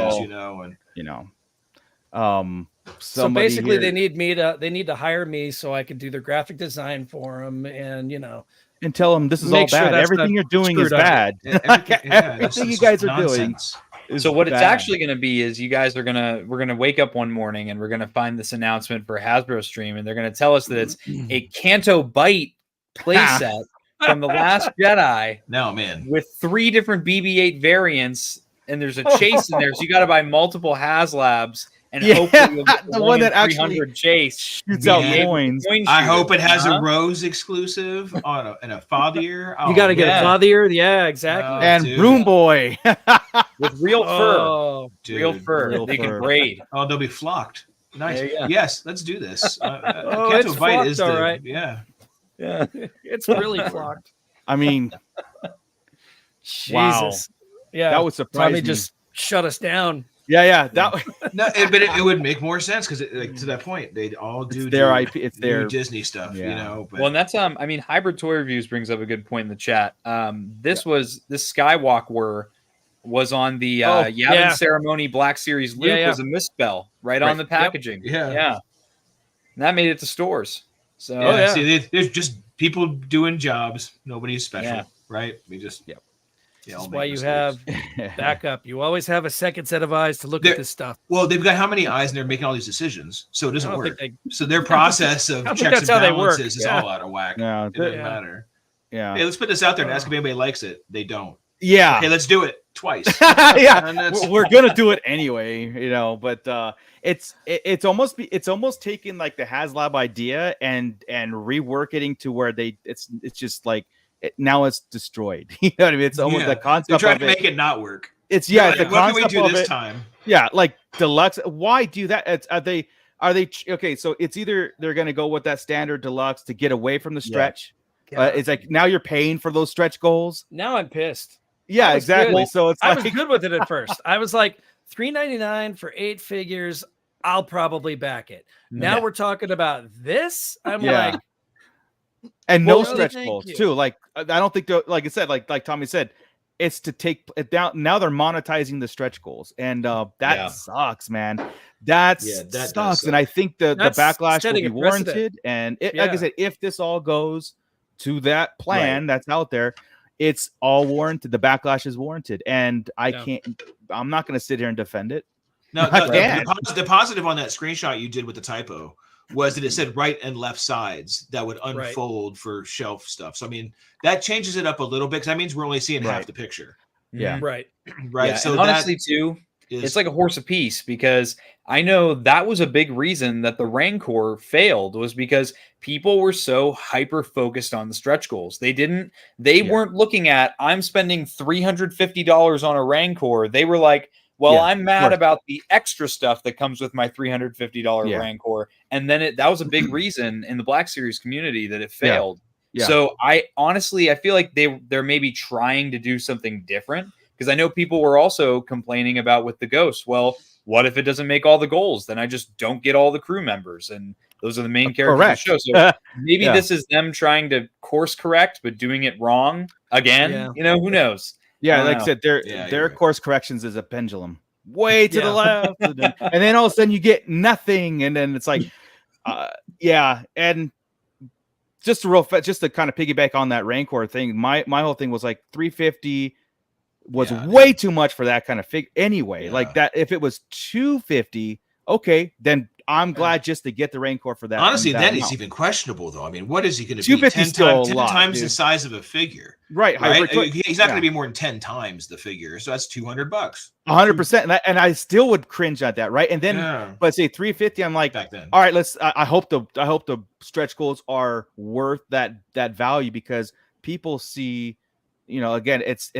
Speaker 7: So basically, they need to hire me so I can do their graphic design for them, and
Speaker 5: tell them this is all bad. Everything you're doing is bad. Everything you guys are doing.
Speaker 8: So what it's actually going to be is you guys we're going to wake up one morning and we're going to find this announcement for Hasbro stream, and they're going to tell us that it's a Canto Bite playset from The Last Jedi.
Speaker 6: No, man,
Speaker 8: with 3 different BB-8 variants, and there's a chase in there, so you got to buy multiple Haslabs. And hopefully you'll get
Speaker 5: the one that actually
Speaker 8: chase
Speaker 5: shoots out coins.
Speaker 6: I hope it has a Rose exclusive and a father.
Speaker 7: You got to get a father. Yeah, exactly.
Speaker 5: And Broom Boy
Speaker 8: with real fur. Real fur. They can braid.
Speaker 6: Oh, they'll be flocked. Nice.
Speaker 8: Yes,
Speaker 6: let's do this.
Speaker 7: It's flocked, all right.
Speaker 6: Yeah.
Speaker 7: It's really flocked.
Speaker 5: I mean,
Speaker 7: Jesus.
Speaker 5: Wow.
Speaker 7: Yeah,
Speaker 5: that would surprise me.
Speaker 7: Just shut us down.
Speaker 5: Yeah.
Speaker 6: But it would make more sense because, to that point, they'd all do
Speaker 5: their IP. It's their
Speaker 6: Disney stuff, But...
Speaker 8: Well, and that's I mean, Hybrid Toy Reviews brings up a good point in the chat. This Skywalker was on the Yavin Ceremony Black Series Luke was a misspell on the packaging.
Speaker 6: Yep.
Speaker 8: Yeah. And that made it to stores. So
Speaker 6: see, there's just people doing jobs. Nobody's special, right? We just
Speaker 7: That's why you have backup. You always have a second set of eyes to look at this stuff.
Speaker 6: Well, they've got how many eyes and they're making all these decisions, so it doesn't work. So their process of checks and balances is all out of whack.
Speaker 5: No,
Speaker 6: it doesn't matter.
Speaker 5: Yeah.
Speaker 6: Hey, let's put this out there and ask if anybody likes it. They don't.
Speaker 5: Yeah.
Speaker 6: Hey, let's do it twice.
Speaker 5: We're gonna do it anyway, But it's almost taking like the Haslab idea and reworking to where it's just like. Now it's destroyed. You know what I mean? It's almost the concept.
Speaker 6: They're trying to make it not work.
Speaker 5: It's the
Speaker 6: what can we do this time?
Speaker 5: Yeah, like deluxe. Why do that? Are they okay? So it's either they're going to go with that standard deluxe to get away from the stretch. It's like now you're paying for those stretch goals.
Speaker 7: Now I'm pissed.
Speaker 5: Yeah, exactly.
Speaker 7: Good.
Speaker 5: So
Speaker 7: I was good with it at first. I was like $3.99 for 8 figures. I'll probably back it. Now we're talking about this. I'm like.
Speaker 5: And no stretch goals too. Like I don't think like I said, like Tommy said, it's to take it down. Now they're monetizing the stretch goals, and that sucks, man. That sucks. And I think the backlash will be warranted. And like I said, if this all goes to that plan that's out there, it's all warranted. The backlash is warranted, and I'm not going to sit here and defend it.
Speaker 6: No, the positive on that screenshot you did with the typo was that it said right and left sides that would unfold for shelf stuff. So, I mean, that changes it up a little bit because that means we're only seeing half the picture.
Speaker 5: Yeah.
Speaker 6: Right.
Speaker 8: Yeah, so honestly, too, it's like a horse apiece because I know that was a big reason that the Rancor failed was because people were so hyper focused on the stretch goals. They weren't looking at, I'm spending $350 on a Rancor. They were like, well, I'm mad about the extra stuff that comes with my $350 Rancor. And then that was a big reason in the Black Series community that it failed. Yeah. So I feel like they're maybe trying to do something different because I know people were also complaining about with the Ghost. Well, what if it doesn't make all the goals? Then I just don't get all the crew members, and those are the main characters of the show. So maybe this is them trying to course correct, but doing it wrong again. You know, who knows?
Speaker 5: Yeah, like I said, their course corrections is a pendulum, way to the left, and then all of a sudden you get nothing, and then it's like, and just to kind of piggyback on that Rancor thing, my whole thing was like 350 was way too much for that kind of fig anyway. Like that, if it was 250, okay, then I'm glad just to get the Rancor for that.
Speaker 6: Honestly, that is even questionable, though. I mean, what is he going to be?
Speaker 5: 250
Speaker 6: 10 times the size of a figure,
Speaker 5: right?
Speaker 6: He's not going to be more than 10 times the figure, so that's $200.
Speaker 5: 100%, and I still would cringe at that, right? And then, but say 350, I'm like, back then, all right, let's. I hope the stretch goals are worth that value, because people see, you know, again, it's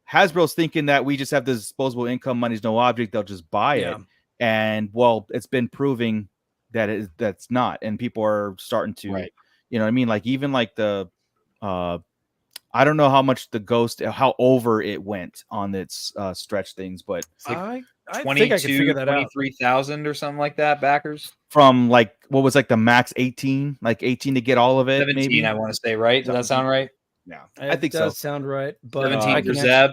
Speaker 5: Hasbro's thinking that we just have this disposable income, money's no object, they'll just buy it. And well, it's been proving that that's not, and people are starting to, you know what I mean? Like even like the, I don't know how much the Ghost, how over it went on its stretch things, but
Speaker 8: like I think I can figure that 23,000 or something like that backers
Speaker 5: from like what was like the max 18, like 18 to get all of it.
Speaker 8: 17, maybe? I want to say, right? Does that sound right?
Speaker 5: Yeah,
Speaker 7: I think so. Does sound right. But
Speaker 8: 17 for Zeb.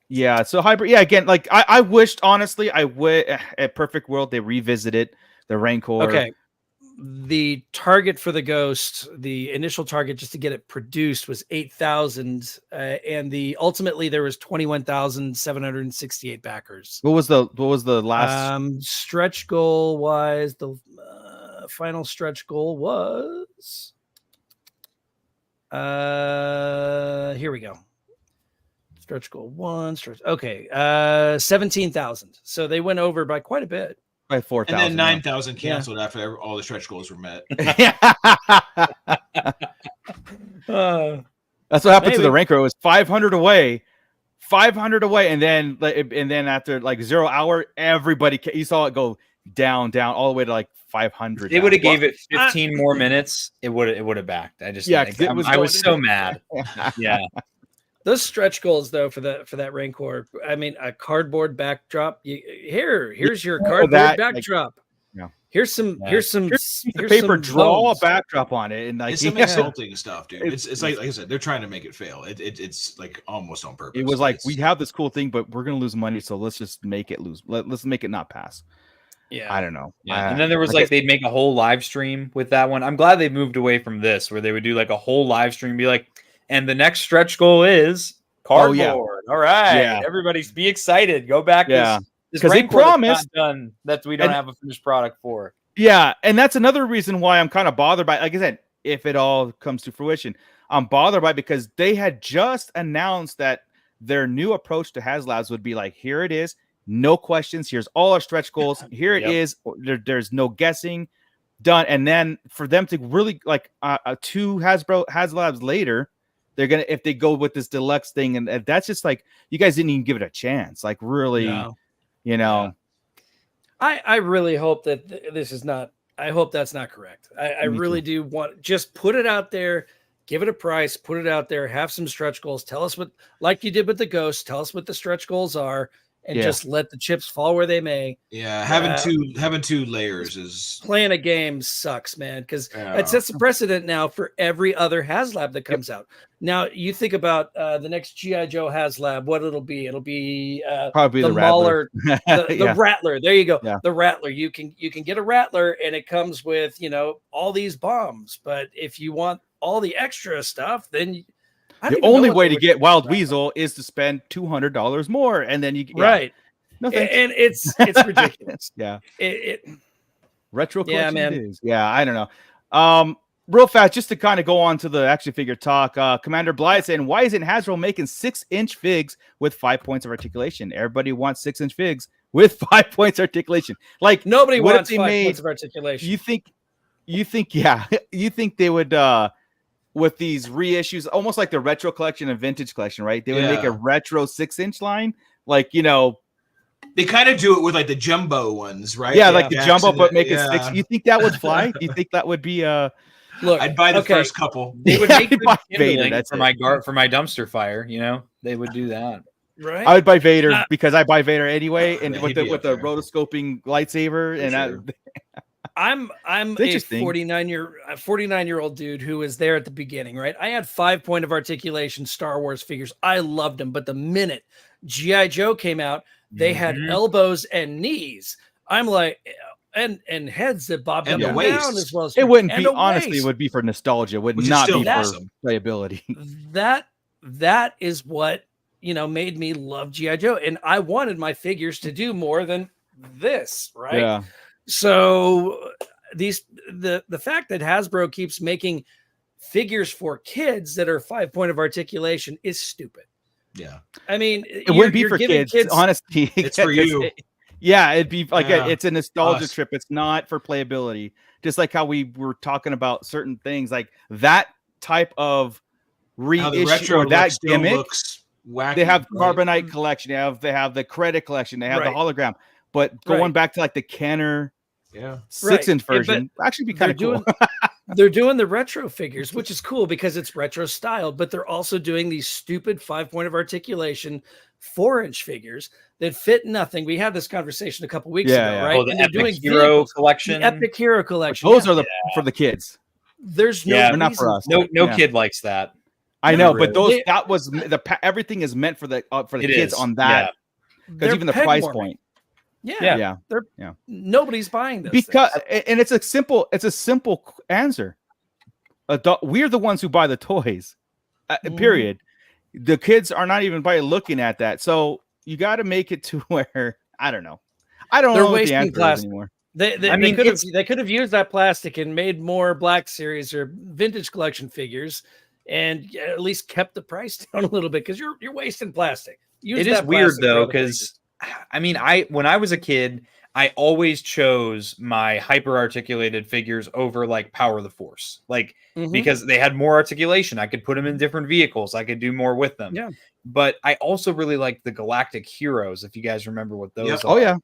Speaker 5: Yeah, so hybrid. Yeah, again, like I wished, honestly, I would at Perfect World they revisited the Rancor.
Speaker 7: Okay, the target for the Ghost, the initial target just to get it produced was 8,000, and ultimately there was 21,768 backers.
Speaker 5: What was the last
Speaker 7: stretch goal wise? The final stretch goal was here we go. Stretch goal 1, okay, 17,000. So they went over by quite a bit.
Speaker 5: By 4,000.
Speaker 6: And then 9,000 canceled after all the stretch goals were met.
Speaker 5: That's what happened to the Rancor. It was 500 away, and then after like 0 hour, everybody you saw it go down all the way to like 500.
Speaker 8: They would have gave it 15 more minutes. It would have backed. I was so mad. Yeah.
Speaker 7: Those stretch goals, though, for that Rancor, I mean, a cardboard backdrop. Here's your cardboard backdrop. Here's some
Speaker 5: paper. Draw a backdrop on it, and like
Speaker 6: it's some insulting stuff, dude. It's like I said, they're trying to make it fail. It's like almost on purpose.
Speaker 5: It was like we have this cool thing, but we're gonna lose money, so let's just make it lose. Let's make it not pass.
Speaker 7: Yeah,
Speaker 5: I don't know.
Speaker 8: Yeah, and then there was they'd make a whole live stream with that one. I'm glad they moved away from this, where they would do like a whole live stream, be like. And the next stretch goal is cardboard. All right, everybody's be excited. Go back.
Speaker 5: Because they promised
Speaker 8: done that we don't have a finished product for.
Speaker 5: Yeah, and that's another reason why I'm kind of bothered by. Like I said, if it all comes to fruition, I'm bothered by it because they had just announced that their new approach to Haslabs would be like, here it is, no questions. Here's all our stretch goals. Here it is. There's no guessing. Done. And then for them to really like 2 Haslabs later. They're gonna if they go with this deluxe thing, and that's just like you guys didn't even give it a chance. Like really, you know.
Speaker 7: I really hope that this is not. I hope that's not correct. I really do want just put it out there, give it a price, put it out there, have some stretch goals. Tell us what, like you did with the Ghost. Tell us what the stretch goals are, and just let the chips fall where they may.
Speaker 6: Yeah, having two layers is
Speaker 7: playing a game sucks, man, because it sets a precedent now for every other Haslab that comes out. Now you think about the next G.I. Joe Haslab, what it'll be. It'll be
Speaker 5: probably the
Speaker 7: Mauler, the Rattler. There you go, the Rattler. You can get a Rattler, and it comes with all these bombs. But if you want all the extra stuff, then
Speaker 5: the only way to get Wild Weasel is to spend $200 more, and then you
Speaker 7: right. No, and it's ridiculous.
Speaker 5: Retro collection man. I don't know. Real fast, just to kind of go on to the action figure talk. Commander Blythe saying, "Why isn't Hasbro making 6-inch figs with 5 points of articulation? Everybody wants 6-inch figs with 5 points articulation. Like
Speaker 7: nobody wants 5 points of articulation.
Speaker 5: You think, you think they would." With these reissues, almost like the retro collection and vintage collection, right? They would make a retro 6-inch line, like
Speaker 6: they kind of do it with like the jumbo ones, right?
Speaker 5: Yeah, like the jumbo, but make it 6. You think that would fly? Do you think that would be
Speaker 6: look? I'd buy the first couple.
Speaker 8: They would make Vader, for my dumpster fire. They would do that.
Speaker 7: Right?
Speaker 5: I would buy Vader because I buy Vader anyway, and with the
Speaker 6: there.
Speaker 5: rotoscoping lightsaber, and
Speaker 7: I'm a 49-year-old dude who was there at the beginning, right? I had 5 point of articulation Star Wars figures. I loved them, but the minute G.I. Joe came out, they had elbows and knees. I'm like, and heads that bobbed up and down as well as
Speaker 5: it wouldn't be honestly, it would be for nostalgia, would not be for playability.
Speaker 7: That is what made me love G.I. Joe, and I wanted my figures to do more than this, right?
Speaker 5: Yeah.
Speaker 7: So the fact that Hasbro keeps making figures for kids that are 5 point of articulation is stupid.
Speaker 6: Yeah.
Speaker 7: I mean,
Speaker 5: it wouldn't be for kids, honestly.
Speaker 6: It's for you.
Speaker 5: It'd be like it's a nostalgia trip. It's not for playability. Just like how we were talking about certain things, like that type of reissue or that gimmick. Looks wacky, they have Carbonite collection. They have the credit collection. They have the hologram. But going back to like the Kenner 6-inch version, actually be kind of cool.
Speaker 7: They're doing the retro figures, which is cool because it's retro styled, but they're also doing these stupid 5 point of articulation 4-inch figures that fit nothing. We had this conversation a couple weeks ago, right?
Speaker 8: Oh, the Epic Hero collection.
Speaker 7: The Epic Hero collection.
Speaker 5: Those are for the kids.
Speaker 7: There's
Speaker 5: they're not for us.
Speaker 8: No kid likes that.
Speaker 5: I know, but that was everything is meant for the kids on that. Because even the price point.
Speaker 7: Yeah. Nobody's buying this
Speaker 5: and it's a simple answer. We're the ones who buy the toys. Period. The kids are not even by looking at that. So you got to make it to where I don't know what the answer is anymore.
Speaker 7: They could have used that plastic and made more Black Series or vintage collection figures, and at least kept the price down a little bit because you're wasting plastic.
Speaker 8: It is weird though because. I mean, when I was a kid, I always chose my hyper articulated figures over like Power of the Force, because they had more articulation. I could put them in different vehicles. I could do more with them.
Speaker 7: Yeah.
Speaker 8: But I also really liked the Galactic Heroes. If you guys remember what those are.
Speaker 5: Oh yeah.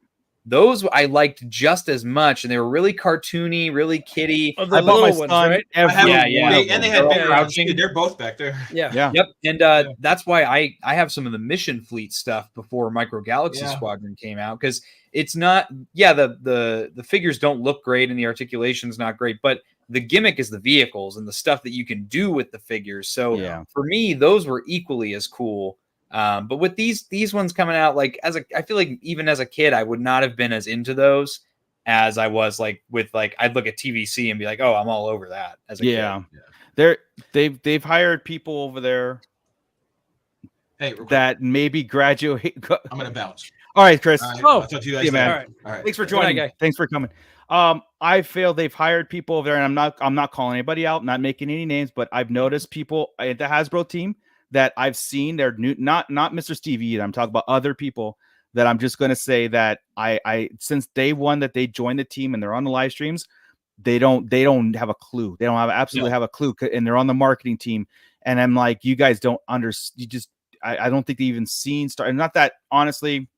Speaker 8: Those I liked just as much, and they were really cartoony, really kiddie.
Speaker 7: Oh, the little ones, right?
Speaker 6: And they had crouching. They're both back there.
Speaker 7: Yeah.
Speaker 8: Yep. And that's why I have some of the Mission Fleet stuff before Micro Galaxy Squadron came out, because it's not. Yeah, the figures don't look great, and the articulation's not great, but the gimmick is the vehicles and the stuff that you can do with the figures. So for me, those were equally as cool. But with these ones coming out, like I feel like even as a kid, I would not have been as into those as I was I'd look at TVC and be like, oh, I'm all over that as a kid.
Speaker 5: They've hired people over there that maybe graduate.
Speaker 6: I'm gonna bounce.
Speaker 5: All right, Chris.
Speaker 6: I'll talk to you guys.
Speaker 5: Man.
Speaker 6: All right.
Speaker 5: Thanks for joining. Thanks for coming. I feel they've hired people over there, and I'm not calling anybody out, not making any names, but I've noticed people at the Hasbro team that I've seen. They're new, not Mr. Stevie either. I'm talking about other people that I'm just going to say that I since day one that they joined the team and they're on the live streams, they don't have a clue. They don't have a clue, and they're on the marketing team. And I'm like, you guys don't understand. I don't think they even seen Star. And not that honestly.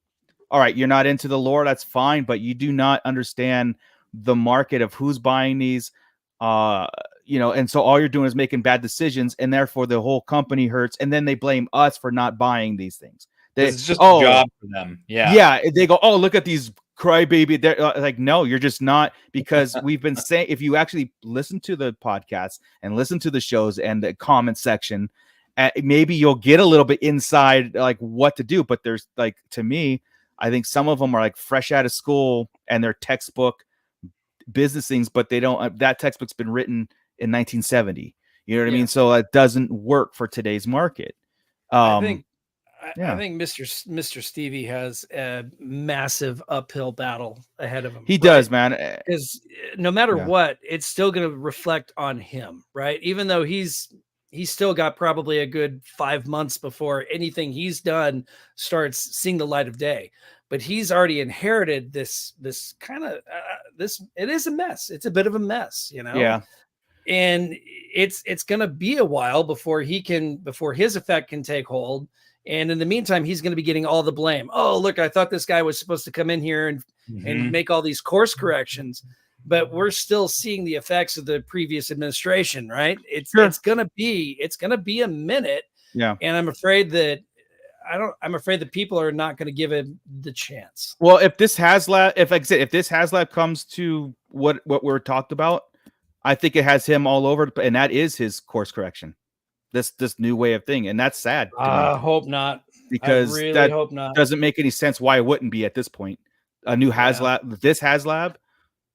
Speaker 5: All right, you're not into the lore. That's fine, but you do not understand the market of who's buying these. And so all you're doing is making bad decisions, and therefore the whole company hurts. And then they blame us for not buying these things.
Speaker 8: It's just a job for them.
Speaker 5: Yeah. They go, oh, look at these crybaby. They're like, no, you're just not, because we've been saying, if you actually listen to the podcast and listen to the shows and the comment section, maybe you'll get a little bit inside like what to do. But there's like, to me, I think some of them are like fresh out of school and they're textbook business things, but they don't. That textbook's been written in 1970. You know what I mean? So it doesn't work for today's market.
Speaker 7: I think Mr. Stevie has a massive uphill battle ahead of him.
Speaker 5: He does, man.
Speaker 7: Because no matter what, it's still going to reflect on him, right? Even though he's still got probably a good 5 months before anything he's done starts seeing the light of day. But he's already inherited this kind of it is a mess. It's a bit of a mess,
Speaker 5: Yeah.
Speaker 7: And it's going to be a while before his effect can take hold. And in the meantime, he's going to be getting all the blame. Oh, look, I thought this guy was supposed to come in here and make all these course corrections, but we're still seeing the effects of the previous administration, right? It's going to be a minute.
Speaker 5: Yeah.
Speaker 7: And I'm afraid that I'm afraid that people are not going to give him the chance.
Speaker 5: Well, if this Haslab, if this Haslab comes to what we're talked about, I think it has him all over, and that is his course correction. This new way of thing, and that's sad.
Speaker 7: I hope not,
Speaker 5: because
Speaker 7: I really
Speaker 5: that
Speaker 7: hope not.
Speaker 5: Doesn't make any sense why it wouldn't be at this point. A new Haslab, this Haslab,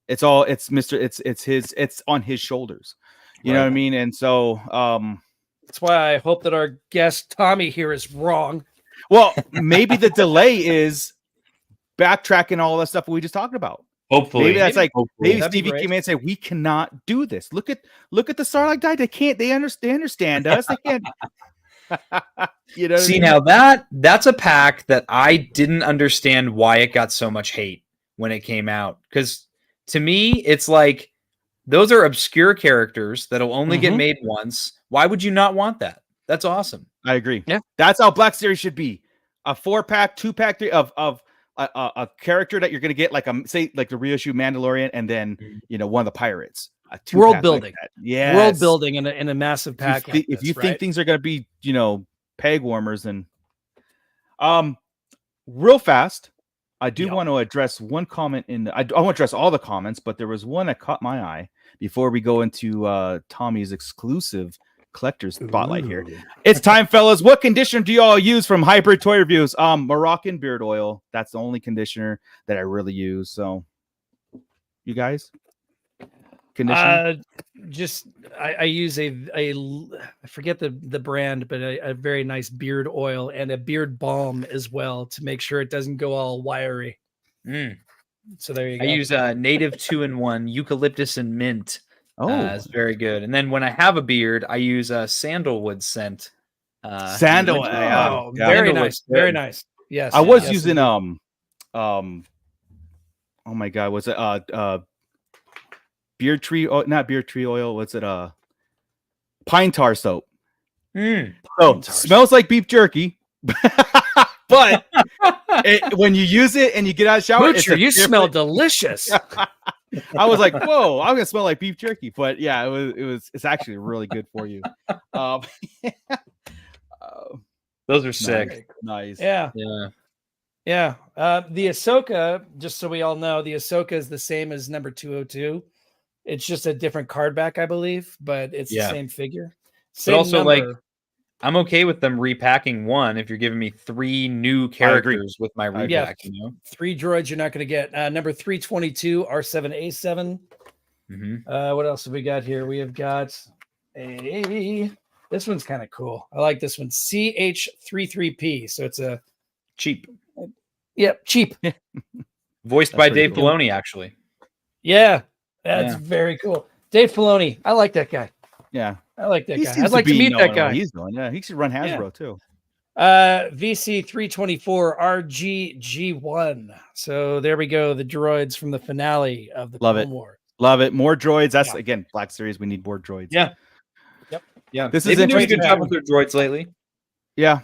Speaker 5: it's on his shoulders. You know what I mean? And so
Speaker 7: that's why I hope that our guest Tommy here is wrong.
Speaker 5: Well, maybe the delay is backtracking all that stuff we just talked about.
Speaker 8: Hopefully,
Speaker 5: maybe Stevie came in and said, "We cannot do this. Look at the Starlight guy. They understand us. They can't." You know.
Speaker 8: See, now that's a pack that I didn't understand why it got so much hate when it came out. Because to me, it's like those are obscure characters that'll only get made once. Why would you not want that? That's awesome.
Speaker 5: I agree.
Speaker 7: Yeah,
Speaker 5: that's how Black Series should be. A 4-pack, 2-pack of a character that you're going to get like like the reissue Mandalorian, and then one of the pirates.
Speaker 7: World building,
Speaker 5: yeah,
Speaker 7: world building in a massive pack.
Speaker 5: If you think things are going to be peg warmers, then real fast, I do want to address one comment I want to address all the comments, but there was one that caught my eye before we go into Tommy's exclusive collector's spotlight here. It's time, fellas. What conditioner do you all use from Hybrid Toy Reviews? Moroccan beard oil. That's the only conditioner that I really use. So you guys, conditioner?
Speaker 7: I use I forget the brand, but a very nice beard oil and a beard balm as well to make sure it doesn't go all wiry. So there you go.
Speaker 8: I use native 2-in-1 eucalyptus and mint. It's very good. And then when I have a beard, I use a sandalwood scent.
Speaker 5: Sandalwood.
Speaker 7: Very nice. Very nice. Yes.
Speaker 5: I was using oh my god, was it beard tree not beard tree oil, what's it pine tar soap. So smells like beef jerky. But when you use it and you get out of the shower,
Speaker 7: Butcher, you smell delicious.
Speaker 5: I was like, whoa, I'm gonna smell like beef jerky. But yeah, it's actually really good for you.
Speaker 8: Those are sick.
Speaker 5: Nice.
Speaker 7: Yeah. The Ahsoka, just so we all know, the Ahsoka is the same as number 202. It's just a different card back, I believe, but it's the same figure. Same
Speaker 8: but also,
Speaker 7: number.
Speaker 8: like, I'm okay with them repacking one if you're giving me 3 new characters with my repack.
Speaker 7: 3 droids you're not going to get. Number 322, R7A7. What else have we got here? We have got this one's kind of cool. I like this one, CH33P. So it's a
Speaker 8: cheap.
Speaker 7: Yep, cheap.
Speaker 8: Voiced by Dave Filoni, actually.
Speaker 7: Yeah, that's very cool. Dave Filoni, I like that guy.
Speaker 5: Yeah,
Speaker 7: I like that guy. I'd like to meet that guy.
Speaker 5: He's doing. Yeah, he should run Hasbro too.
Speaker 7: VC324 RGG1. So there we go. The droids from the finale of the Clone War.
Speaker 5: Love it. More droids. That's again Black Series. We need more droids.
Speaker 8: Yeah.
Speaker 7: Yep.
Speaker 8: Yeah.
Speaker 5: This
Speaker 8: is interesting. Good job with their droids lately.
Speaker 5: Yeah.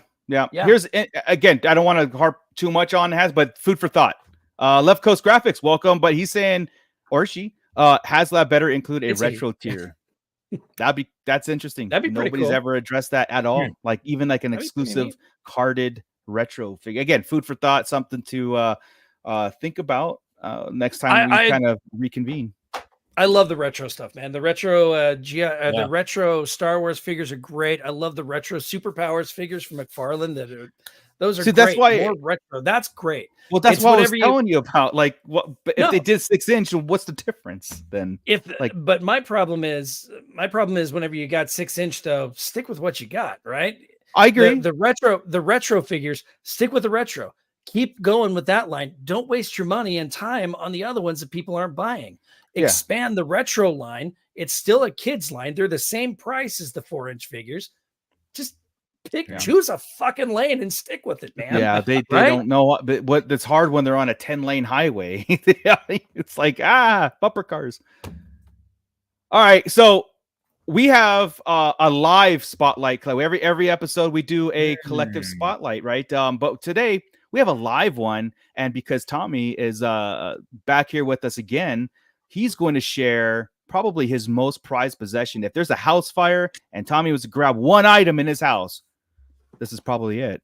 Speaker 5: Here's again. I don't want to harp too much on but food for thought. Left Coast Graphics, welcome. But he's saying, or she, Haslab better include a retro tier. That's interesting.
Speaker 7: That'd be
Speaker 5: Nobody's
Speaker 7: cool.
Speaker 5: ever addressed that at all. Like even like an exclusive carded retro figure. Again, food for thought, something to think about next time we kind of reconvene.
Speaker 7: I love the retro stuff, man. The retro the retro Star Wars figures are great. I love the retro Superpowers figures from McFarlane. Those are great.
Speaker 5: That's why
Speaker 7: more retro. That's great.
Speaker 5: Well, that's what I was telling you about. Like, what if they did 6-inch? What's the difference then?
Speaker 7: But my problem is whenever you got 6-inch, though, stick with what you got, right?
Speaker 5: I agree.
Speaker 7: The retro figures, stick with the retro. Keep going with that line. Don't waste your money and time on the other ones that people aren't buying. Expand the retro line. It's still a kid's line. They're the same price as the 4-inch figures. Just choose a fucking lane and stick with it, man.
Speaker 5: Yeah, they don't know what it's hard when they're on a 10-lane highway. It's like bumper cars. All right, so we have a live spotlight. Every episode we do a collective spotlight, right? But today we have a live one, and because Tommy is back here with us again, he's going to share probably his most prized possession. If there's a house fire and Tommy was to grab one item in his house, this is probably it.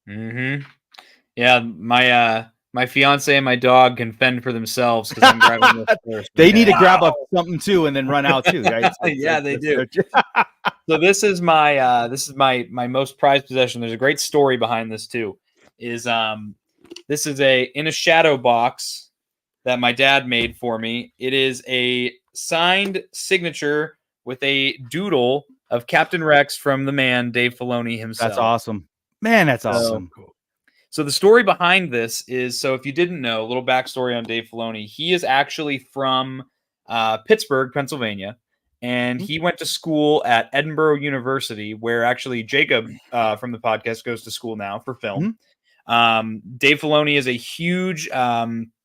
Speaker 8: Mm-hmm. Yeah, my fiance and my dog can fend for themselves because I'm grabbing this first.
Speaker 5: They need to grab up something too and then run out too, right?
Speaker 8: Yeah, they do. So this is my most prized possession. There's a great story behind this too. This is in a shadow box that my dad made for me. It is a signed signature with a doodle of Captain Rex from the man Dave Filoni himself.
Speaker 5: That's awesome, man. That's awesome.
Speaker 8: So the story behind this is, so if you didn't know, a little backstory on Dave Filoni. He is actually from Pittsburgh, Pennsylvania, and he went to school at Edinburgh University, where actually Jacob from the podcast goes to school now for film. Dave Filoni is a huge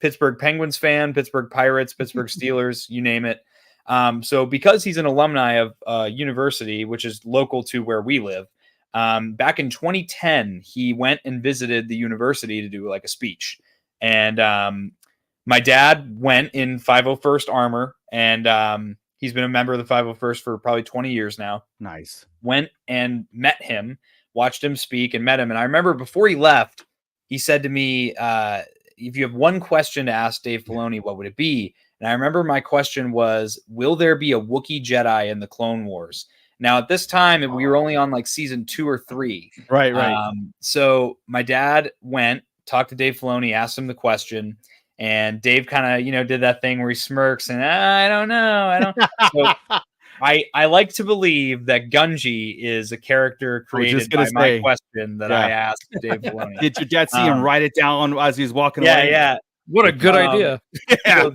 Speaker 8: Pittsburgh Penguins fan, Pittsburgh Pirates, Pittsburgh Steelers, you name it. So because he's an alumni of university, which is local to where we live, back in 2010, he went and visited the university to do like a speech. And my dad went in 501st Armor, and he's been a member of the 501st for probably 20 years now.
Speaker 5: Nice. Went
Speaker 8: and met him, watched him speak and met him. And I remember before he left, he said to me, if you have one question to ask Dave Filoni, what would it be? And I remember my question was, will there be a Wookiee Jedi in the Clone Wars? Now, at this time, we were only on like season 2 or 3.
Speaker 5: Right.
Speaker 8: So my dad went, talked to Dave Filoni, asked him the question, and Dave kind of, did that thing where he smirks and I don't know. So I like to believe that Gunji is a character created by my question that I asked Dave Filoni.
Speaker 5: Did your dad see him write it down as he was walking away?
Speaker 8: Yeah.
Speaker 7: What a good idea.
Speaker 8: So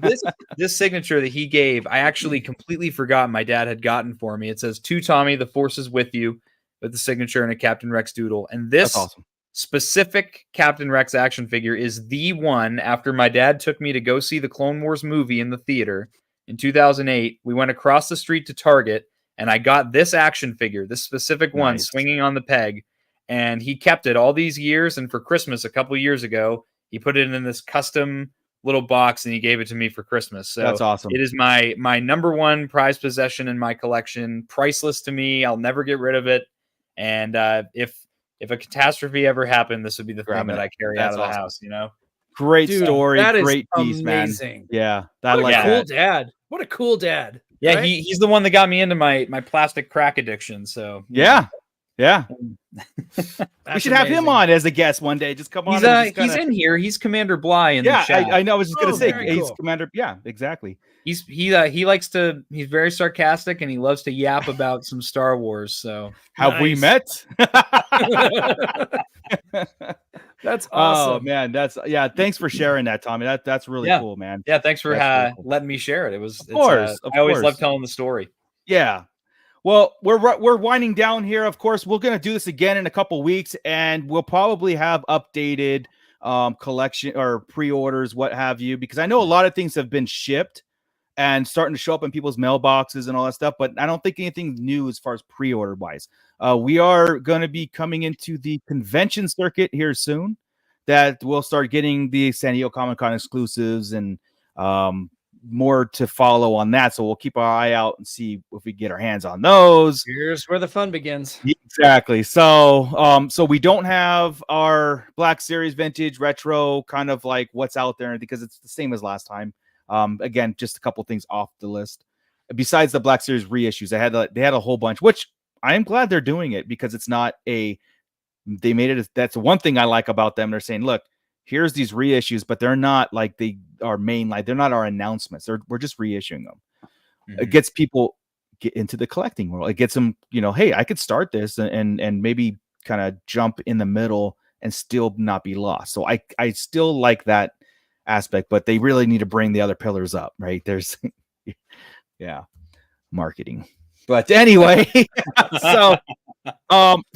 Speaker 8: this signature that he gave, I actually completely forgot my dad had gotten for me. It says, "To Tommy, the force is with you," with the signature and a Captain Rex doodle. And this specific Captain Rex action figure is the one after my dad took me to go see the Clone Wars movie in the theater in 2008. We went across the street to Target, and I got this action figure, this specific one, swinging on the peg. And he kept it all these years. And for Christmas, a couple years ago, he put it in this custom little box and he gave it to me for Christmas. So
Speaker 5: that's awesome.
Speaker 8: It is my number one prized possession in my collection. Priceless to me. I'll never get rid of it. And if a catastrophe ever happened, this would be the thing that I carry out of the house,
Speaker 5: Great story.
Speaker 7: That
Speaker 5: great piece,
Speaker 7: amazing.
Speaker 5: Man. Yeah.
Speaker 7: What a cool dad. What a cool dad.
Speaker 8: Yeah, right? He's the one that got me into my plastic crack addiction. So
Speaker 5: yeah. We should have him on as a guest one day. Just come on.
Speaker 8: He's in here. He's Commander Bly in the chat.
Speaker 5: I know. I was just gonna say he's
Speaker 7: cool.
Speaker 5: Commander. Yeah, exactly.
Speaker 8: He likes to. He's very sarcastic and he loves to yap about some Star Wars. So
Speaker 5: have we met?
Speaker 7: That's awesome.
Speaker 5: Oh man, thanks for sharing that, Tommy. That's really cool, man.
Speaker 8: Yeah, thanks for letting me share it. Of
Speaker 5: course.
Speaker 8: I always love telling the story.
Speaker 5: Yeah. Well, we're winding down here. Of course, we're going to do this again in a couple weeks, and we'll probably have updated collection or pre-orders, what have you, because I know a lot of things have been shipped and starting to show up in people's mailboxes and all that stuff, but I don't think anything new as far as pre-order wise. We are going to be coming into the convention circuit here soon that we'll start getting the San Diego Comic-Con exclusives and more to follow on that, so we'll keep our eye out and see if we get our hands on those.
Speaker 7: Here's where the fun begins.
Speaker 5: Exactly. So we don't have our Black Series vintage retro kind of like what's out there because it's the same as last time. Again, just a couple things off the list besides the Black Series reissues. They had a whole bunch, which I am glad they're doing it because it's not they made it. That's one thing I like about them. They're saying, look, here's these reissues, but they're not like they are main, like they're not our announcements. We're just reissuing them. Mm-hmm. It gets people get into the collecting world. It gets them, hey, I could start this and maybe kind of jump in the middle and still not be lost. So I still like that aspect, but they really need to bring the other pillars up, right? There's marketing. But anyway, so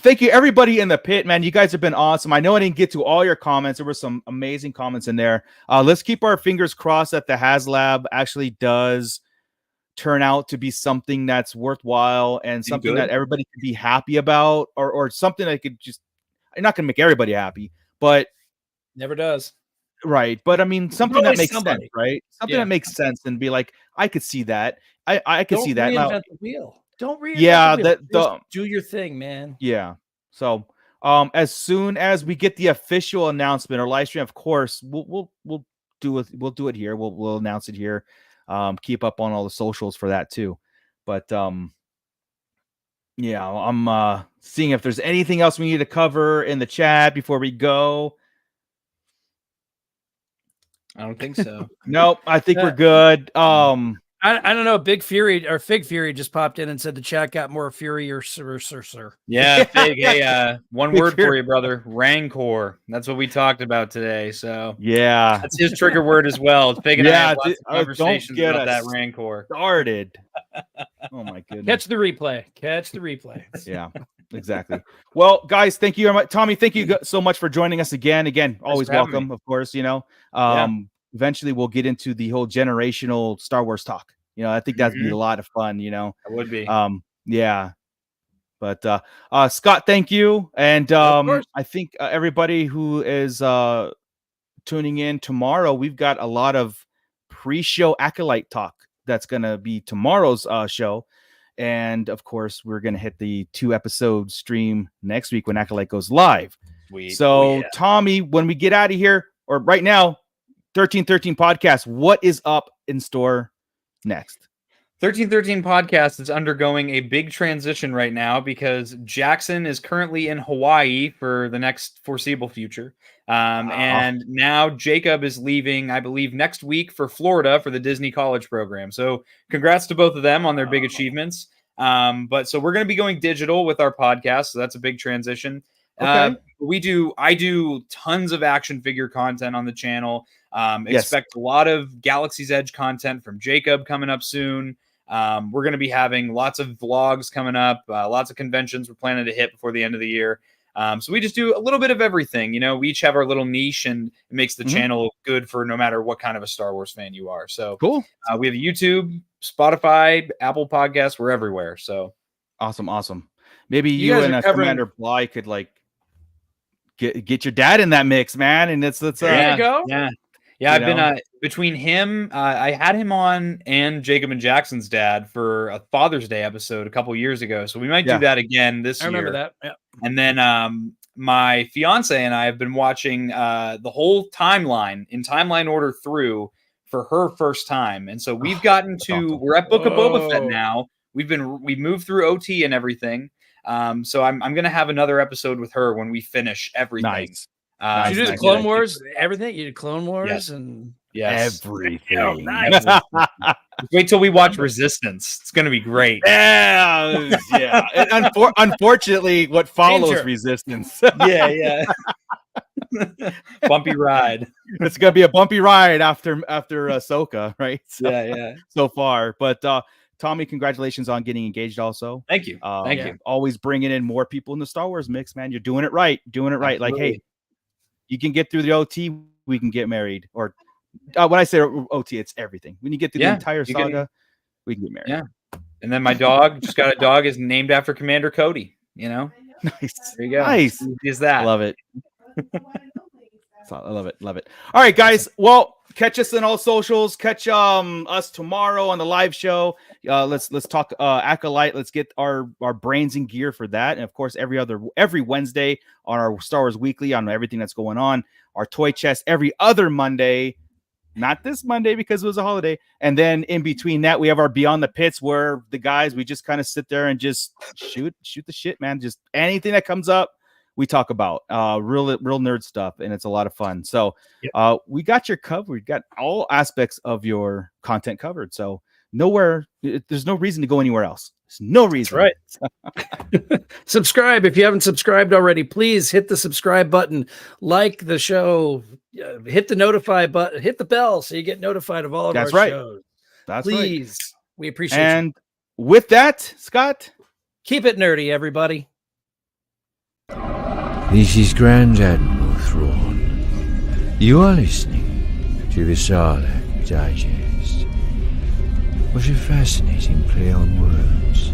Speaker 5: thank you everybody in the pit, man. You guys have been awesome. I know I didn't get to all your comments. There were some amazing comments in there. Let's keep our fingers crossed that the Haslab actually does turn out to be something that's worthwhile and something that everybody can be happy about, or something that could just, I'm not going to make everybody happy, but
Speaker 7: never does.
Speaker 5: Right. But I mean, something that makes sense, right? Something that makes sense and be like, I could see that. I could see that.
Speaker 7: Don't reinvent the wheel. Don't reinvent the wheel. Just do your thing, man.
Speaker 5: Yeah. So As soon as we get the official announcement or live stream, of course, we'll do it here. We'll announce it here. Keep up on all the socials for that too. But yeah, I'm seeing if there's anything else we need to cover in the chat before we go.
Speaker 8: I don't think so.
Speaker 5: Nope, I think we're good.
Speaker 7: I don't know. Big Fury or Fig Fury just popped in and said the chat got more Fury or sir.
Speaker 8: Yeah, Fig. Hey, one word for you, brother. Rancor. That's what we talked about today. So
Speaker 5: yeah,
Speaker 8: that's his trigger word as well. Fig and I have lots of conversations
Speaker 5: don't get
Speaker 8: about that Rancor.
Speaker 5: Started. Oh my goodness.
Speaker 7: Catch the replay.
Speaker 5: Yeah, exactly. Well, guys, thank you very much. Tommy, thank you so much for joining us again. Always welcome, of course, Eventually we'll get into the whole generational Star Wars talk. I think that'd be a lot of fun, It
Speaker 8: would be.
Speaker 5: Yeah. But Scott, thank you. And I think everybody who is tuning in tomorrow, we've got a lot of pre-show Acolyte talk that's going to be tomorrow's show. And of course, we're going to hit the 2-episode stream next week when Acolyte goes live.
Speaker 8: Sweet.
Speaker 5: So, Tommy, when we get out of here, or right now, 1313 Podcast, what is up in store next?
Speaker 8: 1313 Podcast is undergoing a big transition right now because Jackson is currently in Hawaii for the next foreseeable future. And now Jacob is leaving, I believe, next week for Florida for the Disney College program. So congrats to both of them on their big achievements. But so we're going to be going digital with our podcast. So that's a big transition. Okay. I do tons of action figure content on the channel. Expect a lot of Galaxy's Edge content from Jacob coming up soon. We're going to be having lots of vlogs coming up, lots of conventions we're planning to hit before the end of the year. So we just do a little bit of everything. We each have our little niche, and it makes the channel good for no matter what kind of a Star Wars fan you are. So
Speaker 5: cool.
Speaker 8: We have YouTube, Spotify, Apple Podcasts. We're everywhere. So
Speaker 5: awesome. Maybe you and Commander Bly could get your dad in that mix, man. And there
Speaker 7: you go.
Speaker 8: Yeah, I've been between him. I had him on and Jacob and Jackson's dad for a Father's Day episode a couple years ago. So we might do that again this year.
Speaker 7: I remember that. Yeah.
Speaker 8: And then my fiance and I have been watching the whole timeline in timeline order through for her first time. And so we've gotten to we're at Book of Boba Fett now. We've moved through OT and everything. So I'm gonna have another episode with her when we finish everything.
Speaker 5: Nice.
Speaker 7: You did Clone Wars, everything. You did Clone Wars and
Speaker 5: everything.
Speaker 7: Oh, nice.
Speaker 8: Wait till we watch Resistance. It's gonna be great.
Speaker 5: Yeah. And unfortunately, what follows Resistance?
Speaker 8: yeah. Bumpy ride.
Speaker 5: It's gonna be a bumpy ride after Ahsoka, right?
Speaker 8: So,
Speaker 5: so far, but. Tommy, congratulations on getting engaged also.
Speaker 8: Thank you. Thank you.
Speaker 5: Always bringing in more people in the Star Wars mix, man. You're doing it right. Absolutely. Like, hey, you can get through the OT, we can get married. Or when I say OT, it's everything. When you get through the entire saga, we can get married.
Speaker 8: Yeah. And then my dog just got a dog is named after Commander Cody,
Speaker 5: Nice.
Speaker 8: There you go.
Speaker 5: Nice.
Speaker 8: Is that.
Speaker 5: Love it. I love it. All right, guys. Well, catch us in all socials. Catch us tomorrow on the live show. Let's talk Acolyte. Let's get our brains in gear for that. And of course, every Wednesday on our Star Wars Weekly on everything that's going on. Our toy chest every other Monday. Not this Monday because it was a holiday. And then in between that, we have our Beyond the Pits where the guys, we just kind of sit there and just shoot the shit, man. Just anything that comes up. We talk about real nerd stuff, and it's a lot of fun. So we got your covered. We got all aspects of your content covered. So there's no reason to go anywhere else. There's no reason.
Speaker 7: Right. Subscribe. If you haven't subscribed already, please hit the subscribe button, like the show, hit the notify button, hit the bell so you get notified of all of our shows.
Speaker 5: That's
Speaker 7: please.
Speaker 5: Right.
Speaker 7: We appreciate
Speaker 5: and with that, Scott,
Speaker 7: keep it nerdy, everybody.
Speaker 9: This is Grand Admiral Thrawn. You are listening to the Sarlacc Digest. What a fascinating play on words.